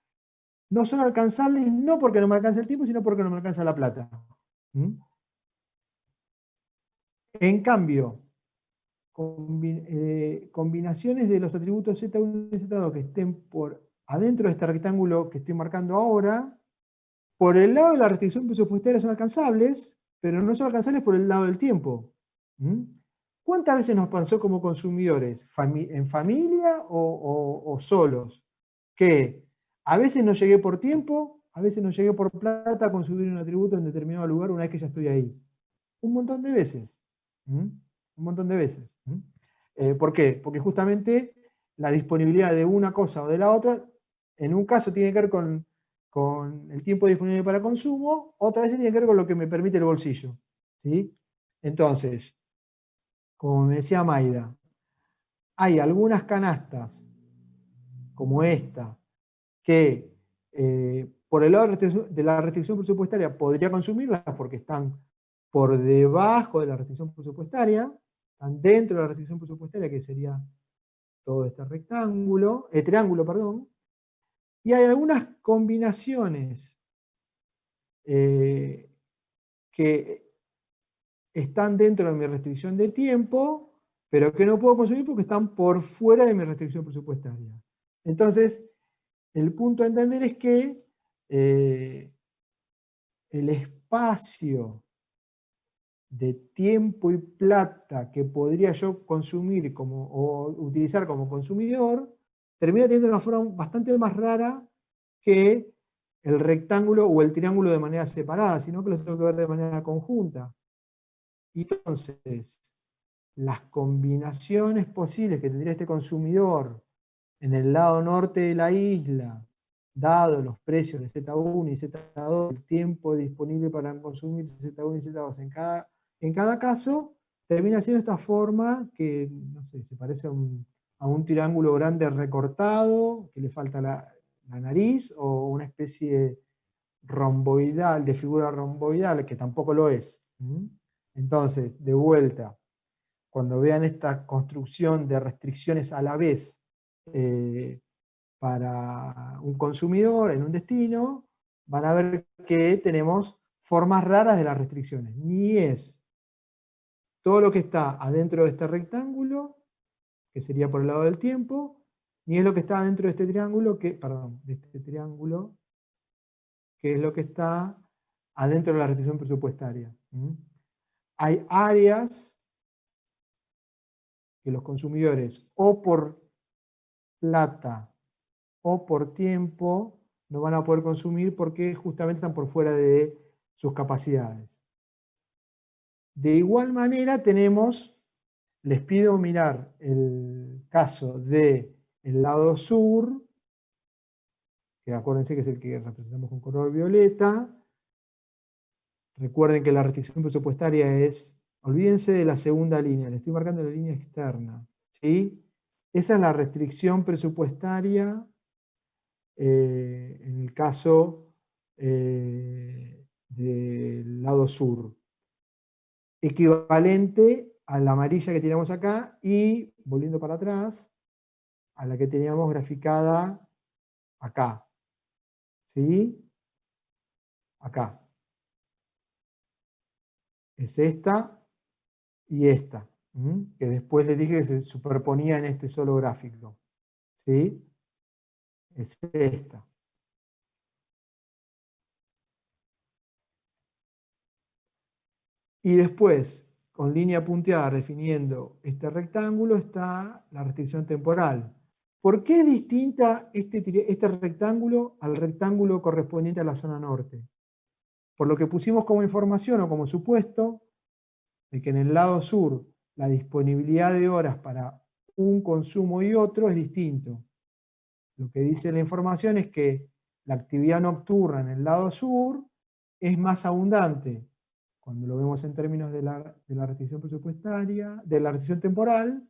no son alcanzables no porque no me alcanza el tiempo, sino porque no me alcanza la plata. ¿Mm? En cambio, combinaciones de los atributos Z1 y Z2 que estén por adentro de este rectángulo que estoy marcando ahora, por el lado de la restricción presupuestaria son alcanzables, pero no son alcanzables por el lado del tiempo. ¿Mm? ¿Cuántas veces nos pasó como consumidores, en familia o solos? Que a veces no llegué por tiempo, a veces no llegué por plata a consumir un atributo en determinado lugar una vez que ya estoy ahí. Un montón de veces. ¿Mm? Un montón de veces. ¿Mm? ¿Por qué? Porque justamente la disponibilidad de una cosa o de la otra, en un caso tiene que ver con el tiempo disponible para consumo, otra vez tiene que ver con lo que me permite el bolsillo. ¿Sí? Entonces, como me decía Maida, hay algunas canastas, como esta, que por el lado de la restricción presupuestaria podría consumirlas porque están por debajo de la restricción presupuestaria, están dentro de la restricción presupuestaria, que sería todo este rectángulo, triángulo, perdón, y hay algunas combinaciones que están dentro de mi restricción de tiempo, pero que no puedo consumir porque están por fuera de mi restricción presupuestaria. Entonces, el punto a entender es que el espacio de tiempo y plata que podría yo consumir o utilizar como consumidor, termina teniendo una forma bastante más rara que el rectángulo o el triángulo de manera separada, sino que los tengo que ver de manera conjunta. Y entonces, las combinaciones posibles que tendría este consumidor en el lado norte de la isla, dado los precios de Z1 y Z2, el tiempo disponible para consumir Z1 y Z2 en cada caso, termina siendo esta forma que, no sé, se parece a un triángulo grande recortado, que le falta la nariz, o una especie romboidal, de figura romboidal, que tampoco lo es. Entonces, de vuelta, cuando vean esta construcción de restricciones a la vez para un consumidor en un destino, van a ver que tenemos formas raras de las restricciones. Ni es todo lo que está adentro de este rectángulo, que sería por el lado del tiempo, ni es lo que está adentro de este triángulo, que es lo que está adentro de la restricción presupuestaria. Hay áreas que los consumidores, o por plata o por tiempo, no van a poder consumir porque justamente están por fuera de sus capacidades. De igual manera les pido mirar el caso del lado sur, que acuérdense que es el que representamos con color violeta. Recuerden que la restricción presupuestaria olvídense de la segunda línea, le estoy marcando la línea externa, ¿sí? Esa es la restricción presupuestaria en el caso del lado sur. Equivalente a la amarilla que teníamos acá y, volviendo para atrás, a la que teníamos graficada acá. ¿Sí? Acá. Es esta y esta, que después les dije que se superponía en este solo gráfico. ¿Sí? Es esta. Y después, con línea punteada definiendo este rectángulo, está la restricción temporal. ¿Por qué es distinta este rectángulo al rectángulo correspondiente a la zona norte? Por lo que pusimos como información o como supuesto, de que en el lado sur la disponibilidad de horas para un consumo y otro es distinto. Lo que dice la información es que la actividad nocturna en el lado sur es más abundante. Cuando lo vemos en términos de la restricción presupuestaria, de la restricción temporal,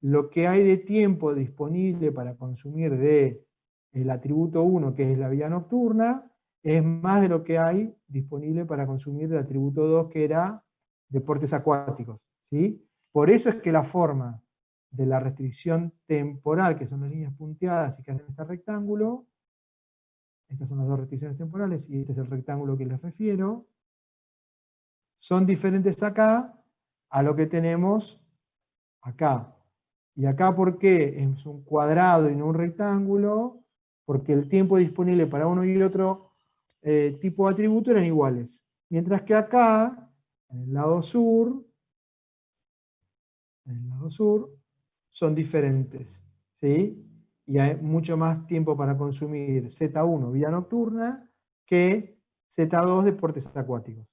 lo que hay de tiempo disponible para consumir del atributo 1, que es la vida nocturna, es más de lo que hay disponible para consumir del atributo 2, que era deportes acuáticos. ¿Sí? Por eso es que la forma de la restricción temporal, que son las líneas punteadas y que hacen este rectángulo, estas son las dos restricciones temporales y este es el rectángulo que les refiero, son diferentes acá a lo que tenemos acá. Y acá, ¿por qué es un cuadrado y no un rectángulo? Porque el tiempo disponible para uno y otro tipo de atributo eran iguales. Mientras que acá, en el lado sur, son diferentes. ¿Sí? Y hay mucho más tiempo para consumir Z1, vida nocturna, que Z2, deportes acuáticos.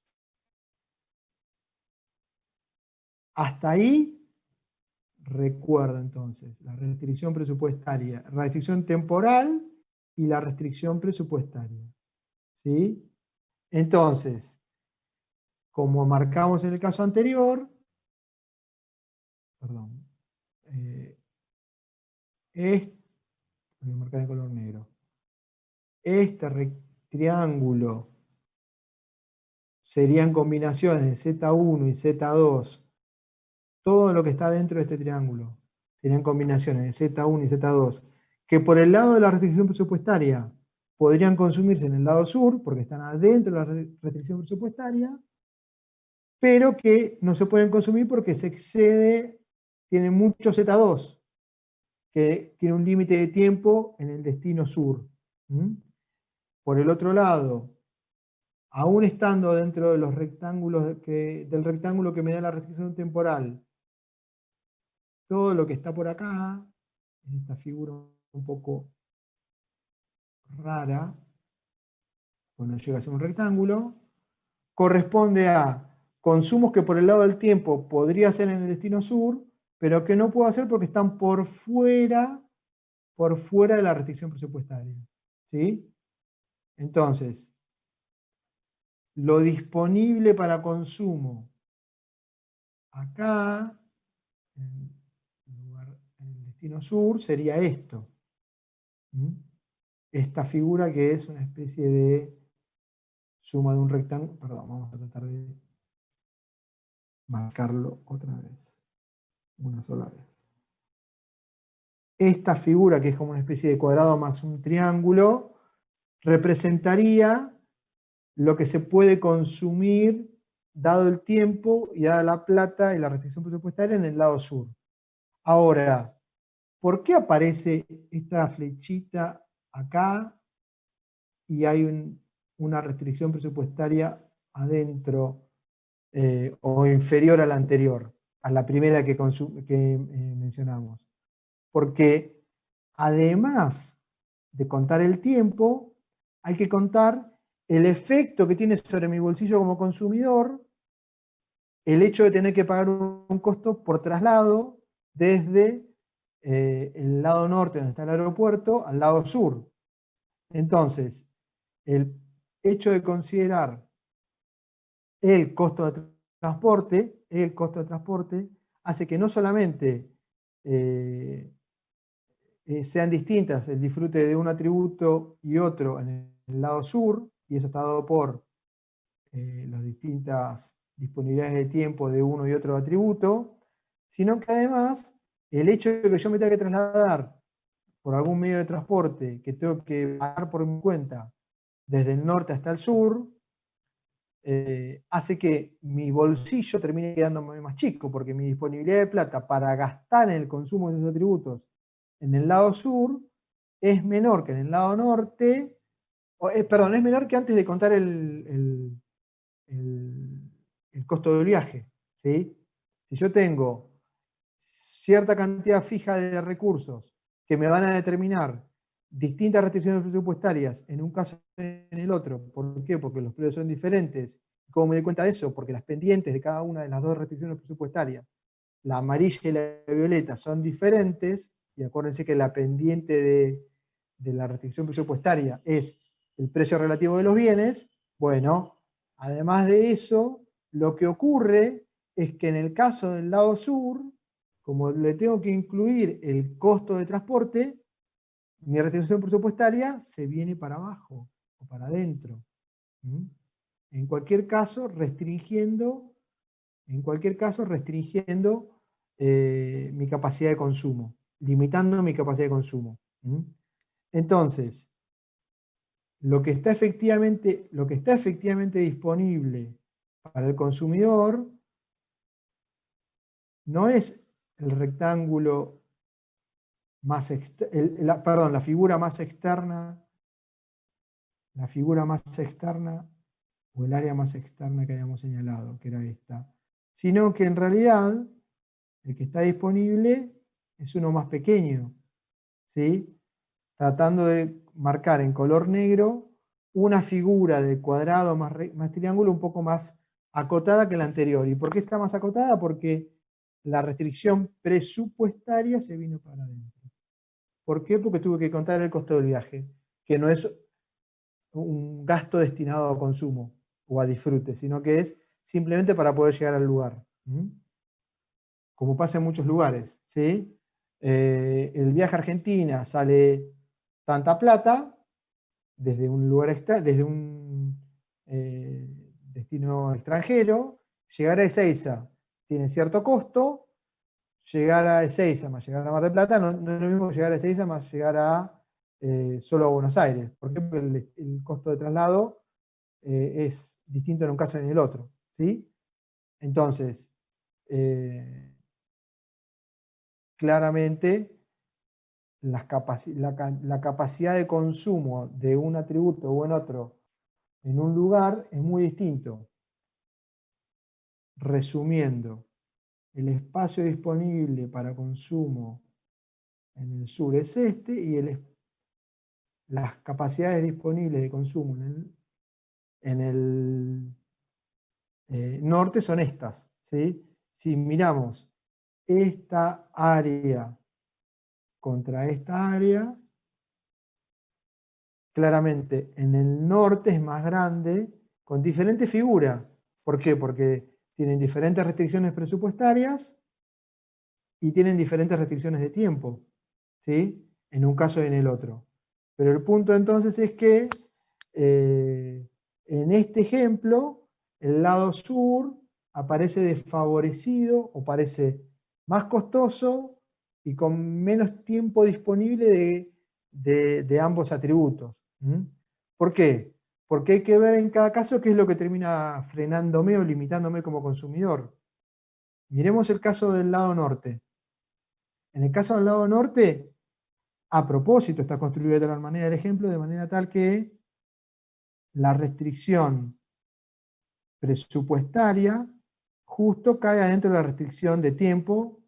Hasta ahí, recuerdo entonces, la restricción presupuestaria, la restricción temporal y la restricción presupuestaria. ¿Sí? Entonces, como marcamos en el caso anterior, perdón, voy a marcar en color negro. Este triángulo serían combinaciones de Z1 y Z2. Todo lo que está dentro de este triángulo serían combinaciones de Z1 y Z2, que por el lado de la restricción presupuestaria podrían consumirse en el lado sur, porque están adentro de la restricción presupuestaria, pero que no se pueden consumir porque se excede, tiene mucho Z2, que tiene un límite de tiempo en el destino sur. Por el otro lado, aún estando dentro de los rectángulos del rectángulo que me da la restricción temporal, todo lo que está por acá, en esta figura un poco rara, cuando llega a ser un rectángulo, corresponde a consumos que por el lado del tiempo podría ser en el destino sur, pero que no puedo hacer porque están por fuera de la restricción presupuestaria. ¿Sí? Entonces, lo disponible para consumo acá, en el destino sur, sería esto. ¿Mm? Esta figura que es una especie de suma de un rectángulo. Perdón, vamos a tratar de marcarlo otra vez. Una sola vez. Esta figura, que es como una especie de cuadrado más un triángulo, representaría lo que se puede consumir dado el tiempo y dada la plata y la restricción presupuestaria en el lado sur. Ahora, ¿por qué aparece esta flechita acá y hay una restricción presupuestaria adentro o inferior a la anterior, a la primera que mencionamos? Porque además de contar el tiempo, hay que contar el efecto que tiene sobre mi bolsillo como consumidor el hecho de tener que pagar un costo por traslado desde el lado norte, donde está el aeropuerto, al lado sur. Entonces, el hecho de considerar el costo de transporte hace que no solamente sean distintas el disfrute de un atributo y otro en el lado sur, y eso está dado por las distintas disponibilidades de tiempo de uno y otro atributo, sino que además el hecho de que yo me tenga que trasladar por algún medio de transporte que tengo que pagar por mi cuenta desde el norte hasta el sur, hace que mi bolsillo termine quedándome más chico, porque mi disponibilidad de plata para gastar en el consumo de esos atributos en el lado sur es menor que en el lado norte, perdón, es menor que antes de contar el costo del viaje. ¿Sí? Si yo tengo cierta cantidad fija de recursos que me van a determinar distintas restricciones presupuestarias en un caso y en el otro, ¿por qué? Porque los precios son diferentes. ¿Cómo me doy cuenta de eso? Porque las pendientes de cada una de las dos restricciones presupuestarias, la amarilla y la violeta, son diferentes, y acuérdense que la pendiente de la restricción presupuestaria es el precio relativo de los bienes. Bueno, además de eso, lo que ocurre es que en el caso del lado sur, como le tengo que incluir el costo de transporte, mi restricción presupuestaria se viene para abajo o para adentro. ¿Mm? En cualquier caso, restringiendo mi capacidad de consumo, limitando mi capacidad de consumo. ¿Mm? Entonces, lo que está efectivamente disponible para el consumidor no es el rectángulo más la figura más externa o el área más externa que habíamos señalado, que era esta, sino que en realidad el que está disponible es uno más pequeño, ¿sí? Tratando de marcar en color negro una figura de cuadrado más triángulo un poco más acotada que la anterior. ¿Y por qué está más acotada? Porque la restricción presupuestaria se vino para adentro. ¿Por qué? Porque tuve que contar el costo del viaje, que no es un gasto destinado a consumo o a disfrute, sino que es simplemente para poder llegar al lugar. ¿Mm? Como pasa en muchos lugares. ¿Sí? El viaje a Argentina sale tanta plata desde un lugar desde un destino extranjero. Llegar a Ezeiza tiene cierto costo. Llegar a Ezeiza más llegar a Mar del Plata no es lo mismo que llegar a Ezeiza más llegar a solo a Buenos Aires. ¿Por qué? Porque el costo de traslado es distinto en un caso y en el otro. ¿Sí? Entonces, claramente la capacidad de consumo de un atributo o en otro en un lugar es muy distinto. Resumiendo, el espacio disponible para consumo en el sur es este y las capacidades disponibles de consumo en el norte son estas, ¿sí? Si miramos esta área contra esta área, claramente en el norte es más grande, con diferente figura. ¿Por qué? Porque tienen diferentes restricciones presupuestarias y tienen diferentes restricciones de tiempo, ¿sí? En un caso y en el otro. Pero el punto entonces es que en este ejemplo, el lado sur aparece desfavorecido o parece más costoso y con menos tiempo disponible de ambos atributos. ¿Mm? ¿Por qué? Porque hay que ver en cada caso qué es lo que termina frenándome o limitándome como consumidor. Miremos el caso del lado norte. En el caso del lado norte, a propósito, está construido de tal manera el ejemplo, de manera tal que la restricción presupuestaria justo cae adentro de la restricción de tiempo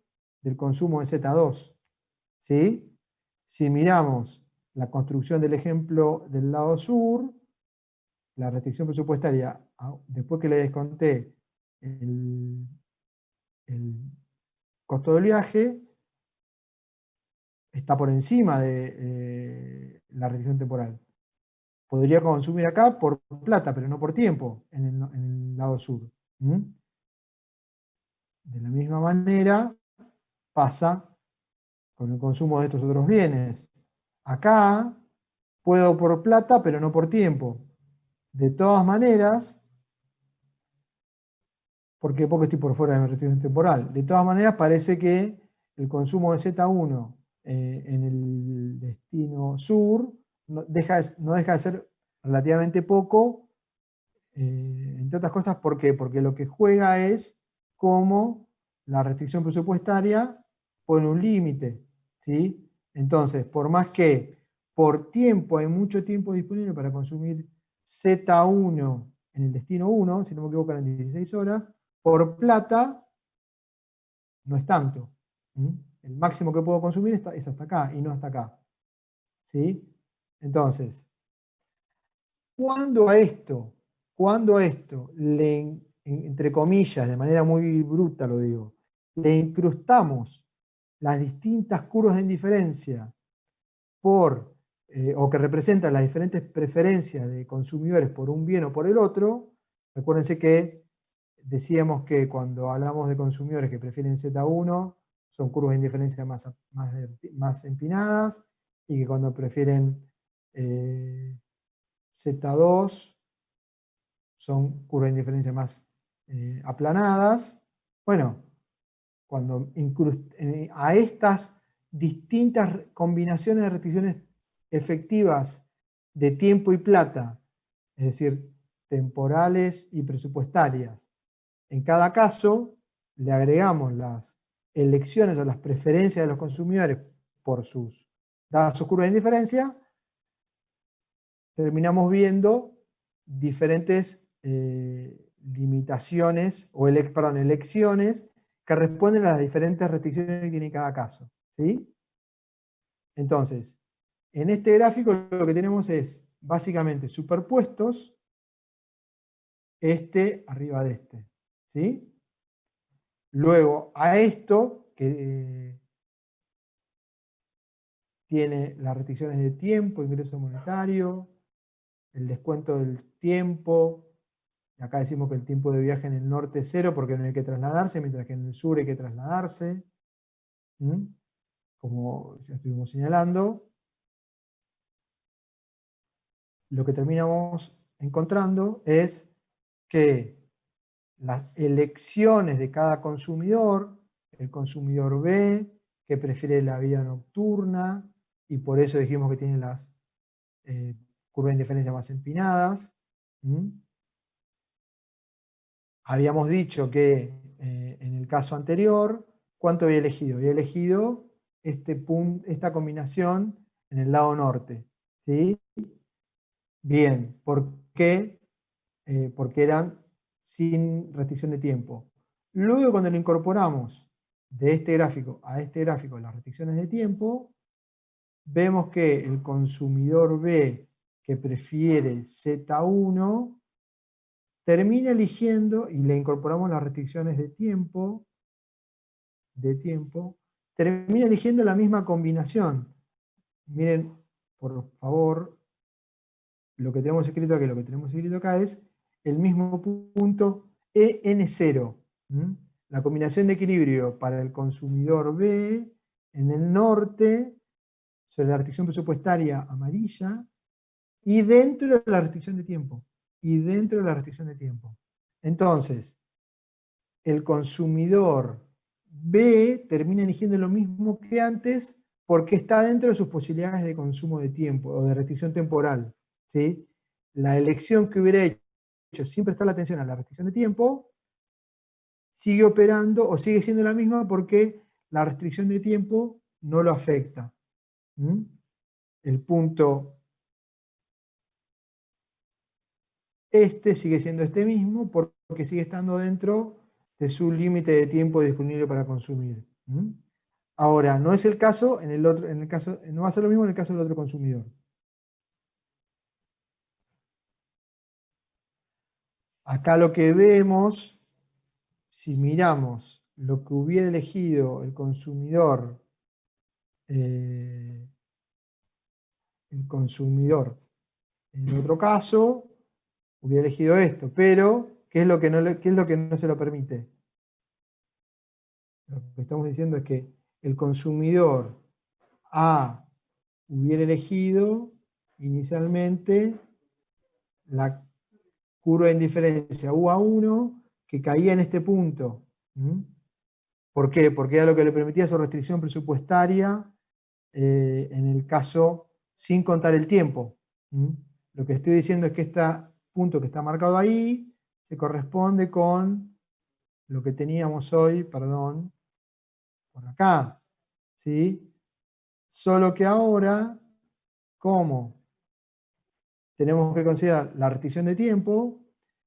del consumo de Z2. ¿Sí? Si miramos la construcción del ejemplo del lado sur, la restricción presupuestaria, después que le desconté el costo del viaje, está por encima de la restricción temporal. Podría consumir acá por plata, pero no por tiempo, en el lado sur. ¿Mm? De la misma manera pasa con el consumo de estos otros bienes. Acá puedo por plata, pero no por tiempo. De todas maneras, porque estoy por fuera de mi restricción temporal. De todas maneras, parece que el consumo de Z1 en el destino sur no deja de ser relativamente poco, entre otras cosas, ¿por qué? Porque lo que juega es cómo la restricción presupuestaria pone un límite, ¿sí? Entonces, por más que por tiempo hay mucho tiempo disponible para consumir Z1 en el destino 1, si no me equivoco eran 16 horas, por plata no es tanto. ¿Mm? El máximo que puedo consumir es hasta acá y no hasta acá. ¿Sí? Entonces, cuando a esto entre comillas, de manera muy bruta lo digo, le incrustamos las distintas curvas de indiferencia o que representan las diferentes preferencias de consumidores por un bien o por el otro, recuérdense que decíamos que cuando hablamos de consumidores que prefieren Z1, son curvas de indiferencia más empinadas, y que cuando prefieren Z2 son curvas de indiferencia más aplanadas. Bueno, cuando a estas distintas combinaciones de restricciones efectivas de tiempo y plata, es decir, temporales y presupuestarias, en cada caso le agregamos las elecciones o las preferencias de los consumidores dadas sus curvas de indiferencia, terminamos viendo diferentes limitaciones o elecciones que responden a las diferentes restricciones que tiene cada caso. ¿Sí? Entonces, en este gráfico lo que tenemos es básicamente superpuestos este arriba de este. ¿Sí? Luego a esto, que tiene las restricciones de tiempo, ingreso monetario, el descuento del tiempo. Acá decimos que el tiempo de viaje en el norte es 0 porque no hay que trasladarse, mientras que en el sur hay que trasladarse. ¿Mm? Como ya estuvimos señalando. Lo que terminamos encontrando es que las elecciones de cada consumidor, el consumidor B, que prefiere la vida nocturna, y por eso dijimos que tiene las curvas de indiferencia más empinadas. ¿Mm? Habíamos dicho que en el caso anterior, ¿cuánto había elegido? Había elegido esta combinación en el lado norte. ¿Sí? Bien, ¿por qué? Porque eran sin restricción de tiempo. Luego, cuando lo incorporamos de este gráfico a este gráfico las restricciones de tiempo, vemos que el consumidor B que prefiere Z1 termina eligiendo, y le incorporamos las restricciones de tiempo, termina eligiendo la misma combinación. Miren, por favor, lo que tenemos escrito acá, es el mismo punto EN0. La combinación de equilibrio para el consumidor B en el norte, sobre la restricción presupuestaria amarilla, y dentro de la restricción de tiempo. Entonces, el consumidor B termina eligiendo lo mismo que antes porque está dentro de sus posibilidades de consumo de tiempo o de restricción temporal. ¿Sí? La elección que hubiera hecho sin prestar la atención a la restricción de tiempo sigue operando o sigue siendo la misma porque la restricción de tiempo no lo afecta. El punto sigue siendo este mismo porque sigue estando dentro de su límite de tiempo disponible para consumir. Ahora, no es el caso no va a ser lo mismo en el caso del otro consumidor. Acá lo que vemos, si miramos lo que hubiera elegido el consumidor en el otro caso, hubiera elegido esto, pero ¿qué es lo que no se lo permite? Lo que estamos diciendo es que el consumidor A hubiera elegido inicialmente la curva de indiferencia UA1 que caía en este punto. ¿Por qué? Porque era lo que le permitía su restricción presupuestaria en el caso sin contar el tiempo. Lo que estoy diciendo es que este punto que está marcado ahí se corresponde con lo que teníamos hoy, perdón, por acá. ¿Sí? Solo que ahora, como tenemos que considerar la restricción de tiempo,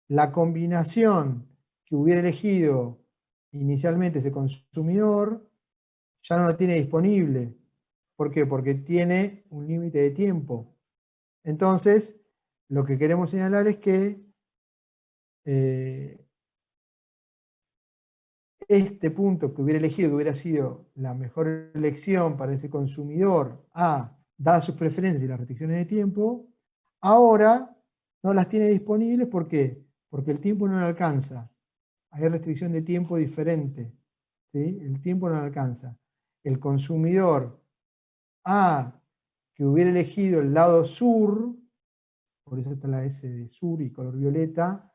la combinación que hubiera elegido inicialmente ese consumidor ya no la tiene disponible. ¿Por qué? Porque tiene un límite de tiempo. Entonces, lo que queremos señalar es que este punto que hubiera elegido, que hubiera sido la mejor elección para ese consumidor A, dadas sus preferencias y las restricciones de tiempo, ahora no las tiene disponibles. ¿Por qué? Porque el tiempo no le alcanza. Hay restricción de tiempo diferente. ¿Sí? El tiempo no le alcanza. El consumidor A, que hubiera elegido el lado sur, por eso está la S de sur y color violeta,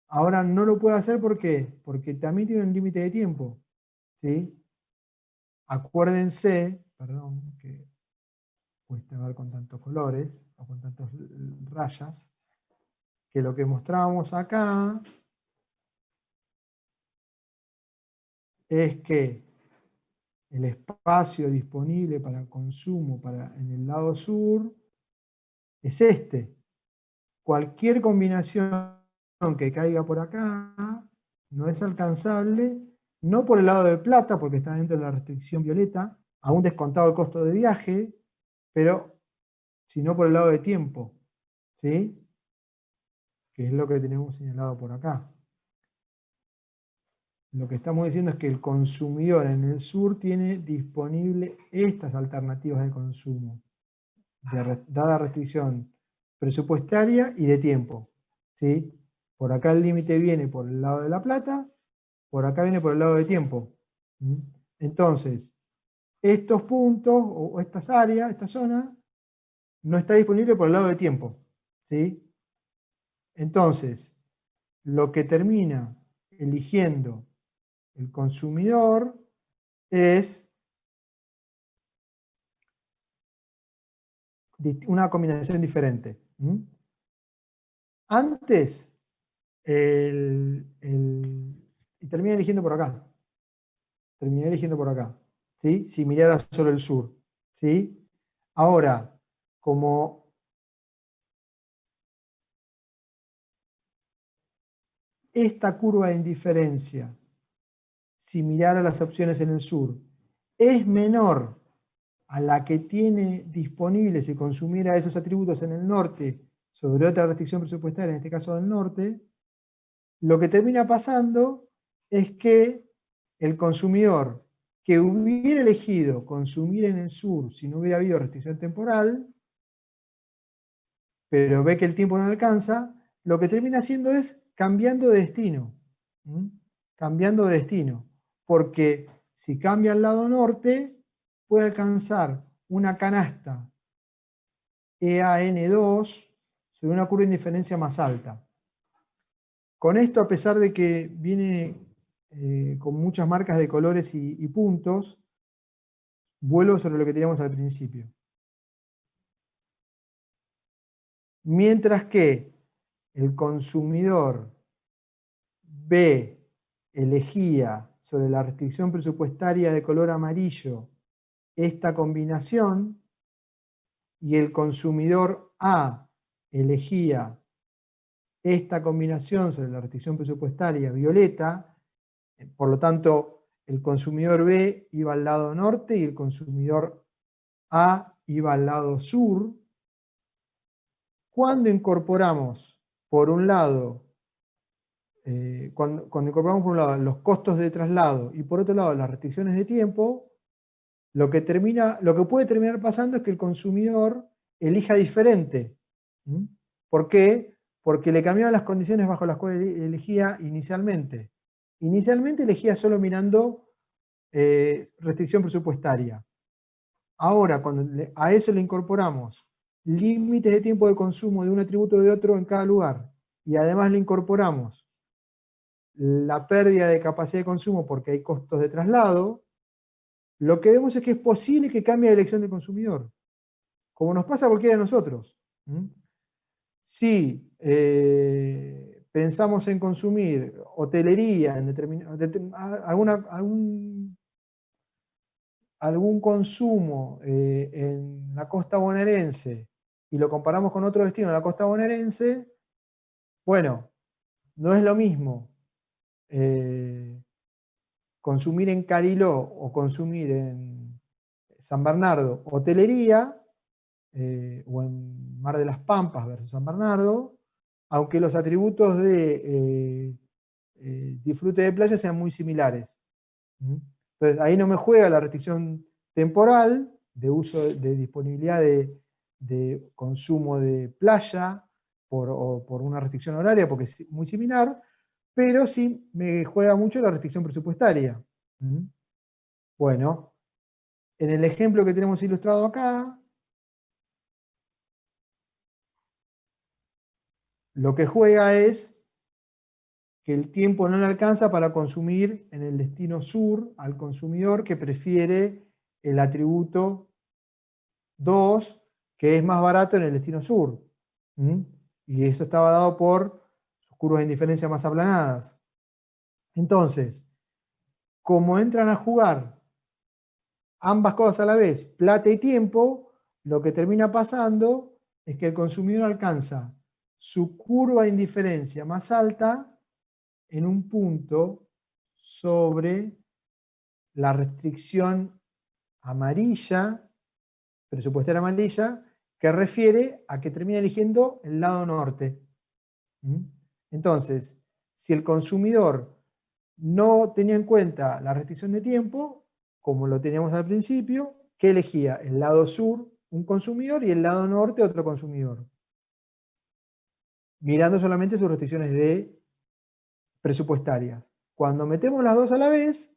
ahora no lo puede hacer. ¿Por qué? Porque también tiene un límite de tiempo. ¿Sí? Acuérdense, perdón, que cuesta ver con tantos colores o con tantas rayas, que lo que mostrábamos acá es que el espacio disponible para consumo en el lado sur es este. Cualquier combinación que caiga por acá no es alcanzable, no por el lado de plata, porque está dentro de la restricción violeta, aún descontado el costo de viaje, pero sino por el lado de tiempo, ¿sí? Que es lo que tenemos señalado por acá. Lo que estamos diciendo es que el consumidor en el sur tiene disponible estas alternativas de consumo, dada restricción presupuestaria y de tiempo. ¿Sí? Por acá el límite viene por el lado de la plata, por acá viene por el lado de tiempo. Entonces, estos puntos o estas áreas, esta zona, no está disponible por el lado de tiempo. ¿Sí? Entonces, lo que termina eligiendo el consumidor es una combinación diferente. Antes, y termina eligiendo por acá. Terminé eligiendo por acá. ¿Sí? Si mirara solo el sur. ¿Sí? Ahora, como esta curva de indiferencia, si mirara las opciones en el sur, es menor a la que tiene disponible si consumiera esos atributos en el norte sobre otra restricción presupuestaria, en este caso del norte, lo que termina pasando es que el consumidor que hubiera elegido consumir en el sur si no hubiera habido restricción temporal, pero ve que el tiempo no alcanza, lo que termina haciendo es cambiando de destino. Cambiando de destino. Porque si cambia al lado norte, puede alcanzar una canasta EAN2 sobre una curva de indiferencia más alta. Con esto, a pesar de que viene con muchas marcas de colores y puntos, vuelvo sobre lo que teníamos al principio. Mientras que el consumidor B elegía sobre la restricción presupuestaria de color amarillo esta combinación, y el consumidor A elegía esta combinación sobre la restricción presupuestaria violeta, por lo tanto el consumidor B iba al lado norte y el consumidor A iba al lado sur. Cuando incorporamos por un lado, cuando incorporamos por un lado los costos de traslado y por otro lado las restricciones de tiempo, lo que puede terminar pasando es que el consumidor elija diferente. ¿Por qué? Porque le cambiaron las condiciones bajo las cuales elegía inicialmente. Inicialmente elegía solo mirando restricción presupuestaria. Ahora, cuando a eso le incorporamos límites de tiempo de consumo de un atributo o de otro en cada lugar, y además le incorporamos la pérdida de capacidad de consumo porque hay costos de traslado, lo que vemos es que es posible que cambie la elección del consumidor, como nos pasa a cualquiera de nosotros. Si pensamos en consumir hotelería, en algún consumo en la costa bonaerense y lo comparamos con otro destino en la costa bonaerense, bueno, no es lo mismo consumir en Cariló o consumir en San Bernardo hotelería, o en Mar de las Pampas versus San Bernardo, aunque los atributos de disfrute de playa sean muy similares. Entonces ahí no me juega la restricción temporal de uso, de disponibilidad de consumo de playa o por una restricción horaria, porque es muy similar, pero sí me juega mucho la restricción presupuestaria. Bueno, en el ejemplo que tenemos ilustrado acá, lo que juega es que el tiempo no le alcanza para consumir en el destino sur al consumidor que prefiere el atributo 2, que es más barato en el destino sur. Y eso estaba dado por curvas de indiferencia más aplanadas. Entonces, como entran a jugar ambas cosas a la vez, plata y tiempo, lo que termina pasando es que el consumidor alcanza su curva de indiferencia más alta en un punto sobre la restricción amarilla, presupuestaria amarilla, que refiere a que termina eligiendo el lado norte. Entonces, si el consumidor no tenía en cuenta la restricción de tiempo, como lo teníamos al principio, ¿qué elegía? El lado sur, un consumidor, y el lado norte, otro consumidor. Mirando solamente sus restricciones presupuestarias. Cuando metemos las dos a la vez,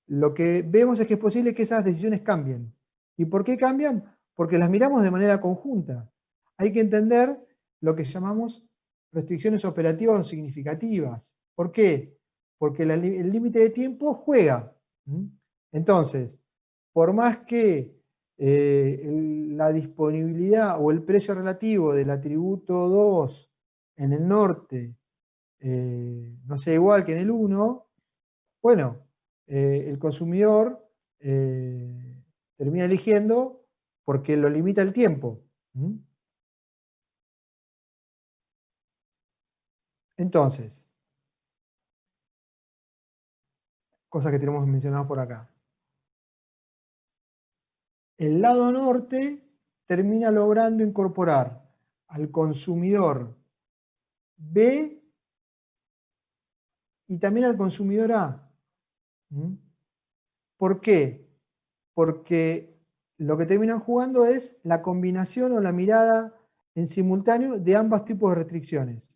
lo que vemos es que es posible que esas decisiones cambien. ¿Y por qué cambian? Porque las miramos de manera conjunta. Hay que entender lo que llamamos restricciones operativas o significativas. ¿Por qué? Porque el límite de tiempo juega. Entonces, por más que la disponibilidad o el precio relativo del atributo 2 en el norte no sea igual que en el 1, bueno, el consumidor termina eligiendo porque lo limita el tiempo. Entonces, cosas que tenemos mencionadas por acá. El lado norte termina logrando incorporar al consumidor B y también al consumidor A. ¿Mm? ¿Por qué? Porque lo que terminan jugando es la combinación o la mirada en simultáneo de ambos tipos de restricciones.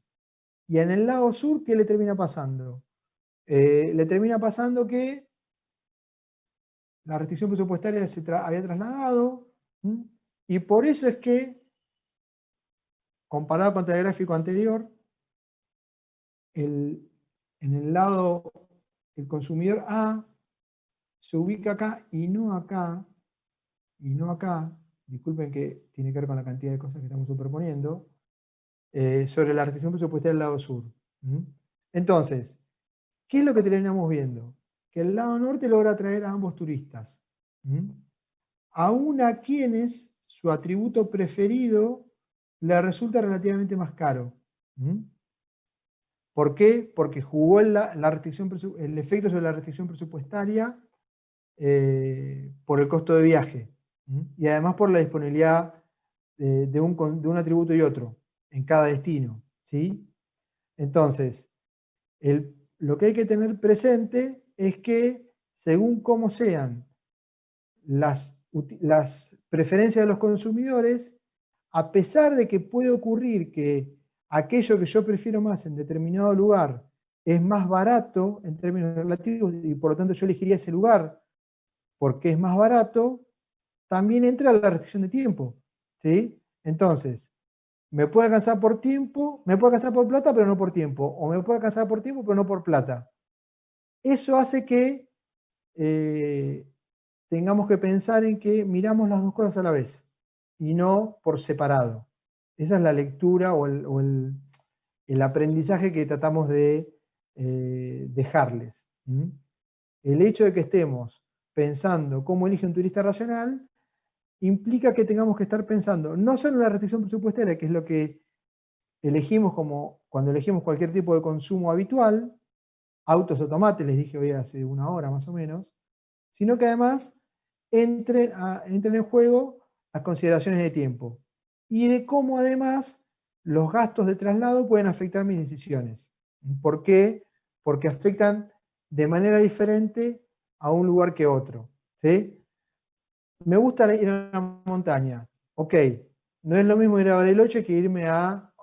Y en el lado sur, ¿qué le termina pasando? Le termina pasando que la restricción presupuestaria se había trasladado, y por eso es que, comparado con el gráfico anterior, en el lado, el consumidor A se ubica acá y no acá, disculpen que tiene que ver con la cantidad de cosas que estamos superponiendo, sobre la restricción presupuestaria del lado sur. Entonces, ¿qué es lo que terminamos viendo? Que el lado norte logra atraer a ambos turistas. Aún a quienes su atributo preferido le resulta relativamente más caro. ¿Por qué? Porque jugó el efecto sobre la restricción presupuestaria por el costo de viaje. Y además por la disponibilidad de un atributo y otro en cada destino. ¿Sí? Entonces, lo que hay que tener presente es que según cómo sean las preferencias de los consumidores, a pesar de que puede ocurrir que aquello que yo prefiero más en determinado lugar es más barato en términos relativos y por lo tanto yo elegiría ese lugar porque es más barato, también entra la restricción de tiempo. ¿Sí? Entonces, me puede alcanzar por tiempo, me puede alcanzar por plata, pero no por tiempo. O me puede alcanzar por tiempo, pero no por plata. Eso hace que tengamos que pensar en que miramos las dos cosas a la vez y no por separado. Esa es la lectura o el aprendizaje que tratamos de dejarles. El hecho de que estemos pensando cómo elige un turista racional implica que tengamos que estar pensando no solo en la restricción presupuestaria, que es lo que elegimos como cuando elegimos cualquier tipo de consumo habitual, autos o tomates, les dije hoy hace una hora más o menos, sino que además entren en juego las consideraciones de tiempo y de cómo además los gastos de traslado pueden afectar mis decisiones. ¿Por qué? Porque afectan de manera diferente a un lugar que otro. ¿Sí? Me gusta ir a la montaña. Ok, no es lo mismo ir a Bariloche que irme al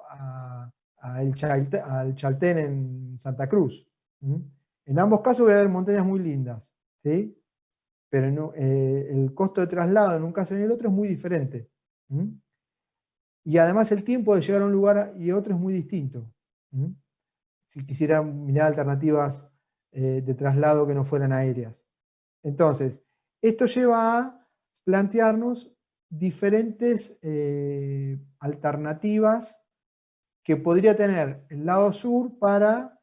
Chaltén en Santa Cruz. En ambos casos voy a ver montañas muy lindas, ¿sí? Pero no, el costo de traslado en un caso y en el otro es muy diferente. Y además el tiempo de llegar a un lugar y otro es muy distinto. Si quisiera mirar alternativas de traslado que no fueran aéreas. Entonces, esto lleva a plantearnos diferentes alternativas que podría tener el lado sur para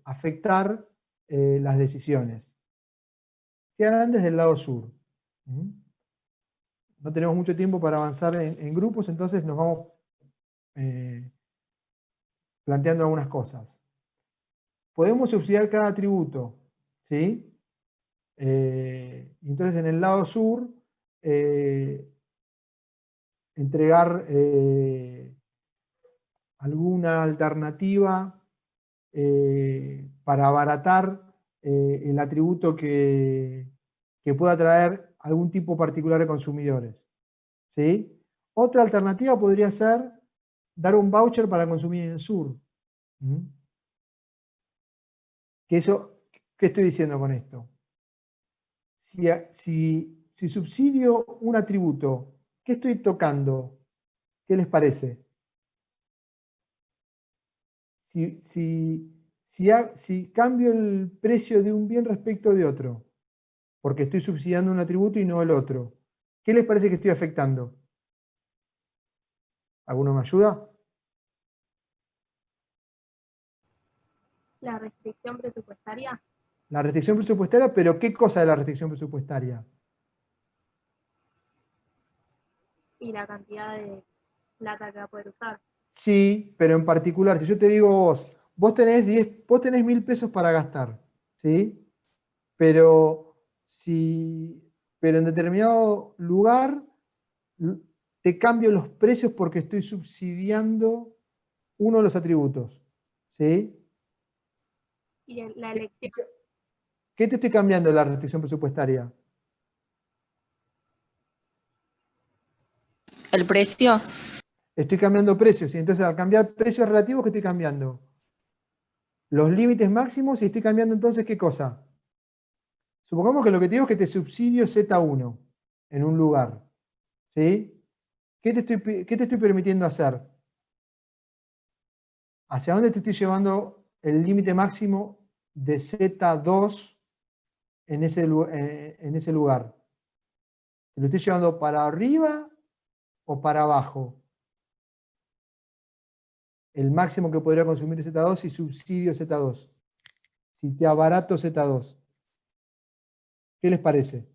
afectar las decisiones. ¿Qué harán desde el lado sur? No tenemos mucho tiempo para avanzar en grupos, entonces nos vamos planteando algunas cosas. Podemos subsidiar cada atributo, ¿sí? Entonces en el lado sur entregar alguna alternativa para abaratar el atributo que pueda traer algún tipo particular de consumidores. ¿Sí? Otra alternativa podría ser dar un voucher para consumir en el sur. ¿Qué estoy diciendo con esto? Si subsidio un atributo, ¿qué estoy tocando? ¿Qué les parece? Si cambio el precio de un bien respecto de otro, porque estoy subsidiando un atributo y no el otro, ¿qué les parece que estoy afectando? ¿Alguno me ayuda? La restricción presupuestaria. La restricción presupuestaria, pero ¿qué cosa de la restricción presupuestaria? Y la cantidad de plata que va a poder usar. Sí, pero en particular, si yo te digo vos tenés 1.000 pesos para gastar, ¿sí? Pero en determinado lugar te cambio los precios porque estoy subsidiando uno de los atributos, ¿sí? Y la elección, ¿Qué te estoy cambiando de la restricción presupuestaria? ¿El precio? Estoy cambiando precios, y entonces al cambiar precios relativos, ¿qué estoy cambiando? Los límites máximos, y estoy cambiando entonces, ¿qué cosa? Supongamos que lo que te digo es que te subsidio Z1 en un lugar. ¿Sí? ¿Qué te estoy permitiendo hacer? ¿Hacia dónde te estoy llevando el límite máximo de Z2 en ese lugar? ¿Te lo estoy llevando para arriba o para abajo? El máximo que podría consumir Z2 si subsidio Z2. Si te abarato Z2. ¿Qué les parece?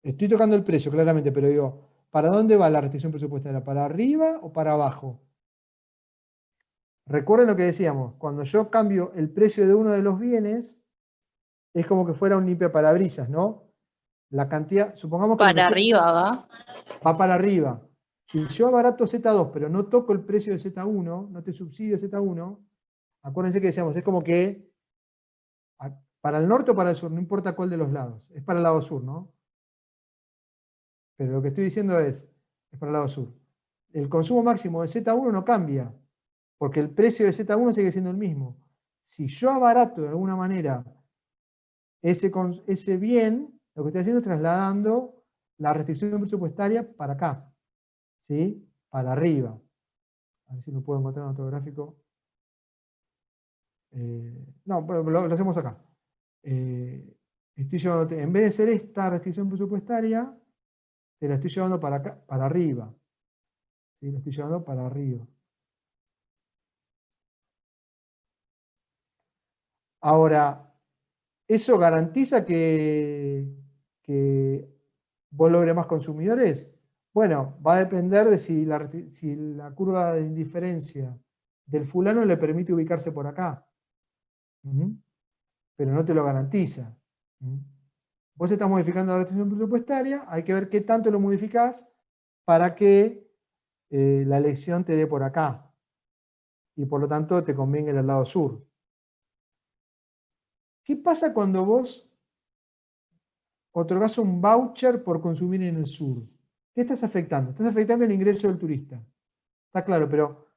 Estoy tocando el precio, claramente, pero digo, ¿para dónde va la restricción presupuestaria? ¿Para arriba o para abajo? Recuerden lo que decíamos, cuando yo cambio el precio de uno de los bienes, es como que fuera un limpiaparabrisas, ¿no? La cantidad, supongamos que lo que Para arriba va. va para arriba. Si yo abarato Z2, pero no toco el precio de Z1, no te subsidio Z1, acuérdense que decíamos, es como que para el norte o para el sur, no importa cuál de los lados, es para el lado sur, ¿no? Pero lo que estoy diciendo es para el lado sur. El consumo máximo de Z1 no cambia, porque el precio de Z1 sigue siendo el mismo. Si yo abarato de alguna manera ese bien, lo que estoy haciendo es trasladando la restricción presupuestaria para acá, ¿sí? Para arriba. A ver si lo puedo encontrar en otro gráfico. No, bueno, lo hacemos acá. Estoy llevándote, en vez de ser esta restricción presupuestaria, te la estoy llevando para acá, para arriba. ¿Sí? La estoy llevando para arriba. Ahora, ¿eso garantiza que vos logres más consumidores? Bueno, va a depender de si la curva de indiferencia del fulano le permite ubicarse por acá. Pero no te lo garantiza. Vos estás modificando la restricción presupuestaria, hay que ver qué tanto lo modificás para que la elección te dé por acá. Y por lo tanto te convenga el lado sur. ¿Qué pasa cuando vos otorgás un voucher por consumir en el sur? ¿Qué estás afectando? Estás afectando el ingreso del turista. Está claro, pero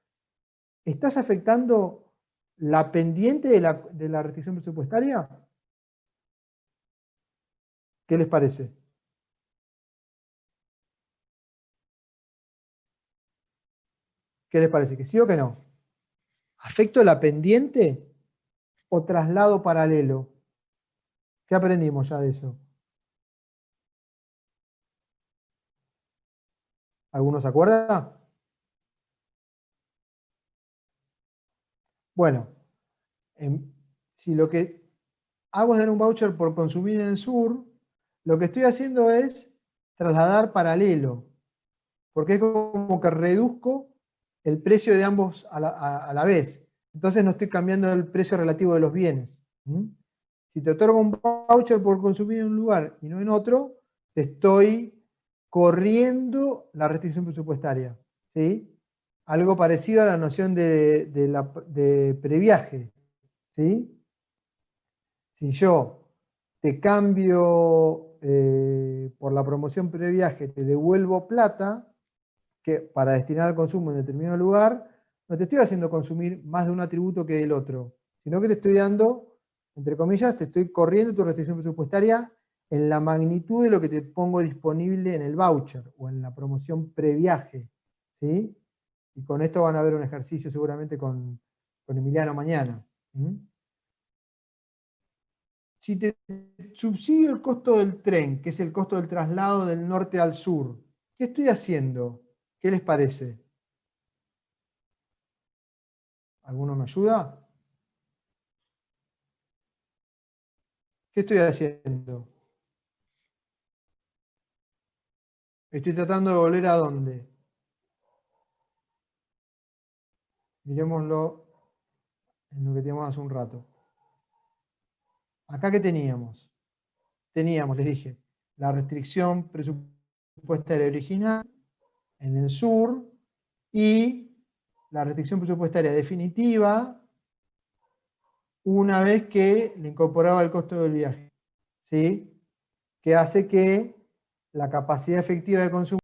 ¿estás afectando la pendiente de la restricción presupuestaria? ¿Qué les parece? ¿Qué les parece? ¿Que sí o que no? ¿Afecto la pendiente o traslado paralelo? ¿Qué aprendimos ya de eso? ¿Alguno se acuerda? Bueno, si lo que hago es dar un voucher por consumir en el sur, lo que estoy haciendo es trasladar paralelo, porque es como que reduzco el precio de ambos a la vez. Entonces no estoy cambiando el precio relativo de los bienes. Si te otorgo un voucher por consumir en un lugar y no en otro, te estoy corriendo la restricción presupuestaria. ¿Sí? Algo parecido a la noción de previaje. ¿Sí? Si yo te cambio por la promoción previaje, te devuelvo plata para destinar al consumo en determinado lugar, no te estoy haciendo consumir más de un atributo que del otro, sino que te estoy dando, entre comillas, te estoy corriendo tu restricción presupuestaria en la magnitud de lo que te pongo disponible en el voucher o en la promoción previaje. ¿Sí? Y con esto van a ver un ejercicio seguramente con Emiliano mañana. Si te subsidio el costo del tren, que es el costo del traslado del norte al sur, ¿qué estoy haciendo? ¿Qué les parece? ¿Alguno me ayuda? ¿Qué estoy haciendo? Estoy tratando de volver a dónde. Miremoslo en lo que teníamos hace un rato. Acá, ¿qué teníamos? Teníamos, les dije, la restricción presupuestaria original en el sur y la restricción presupuestaria definitiva una vez que le incorporaba el costo del viaje, ¿sí? Que hace que la capacidad efectiva de consumo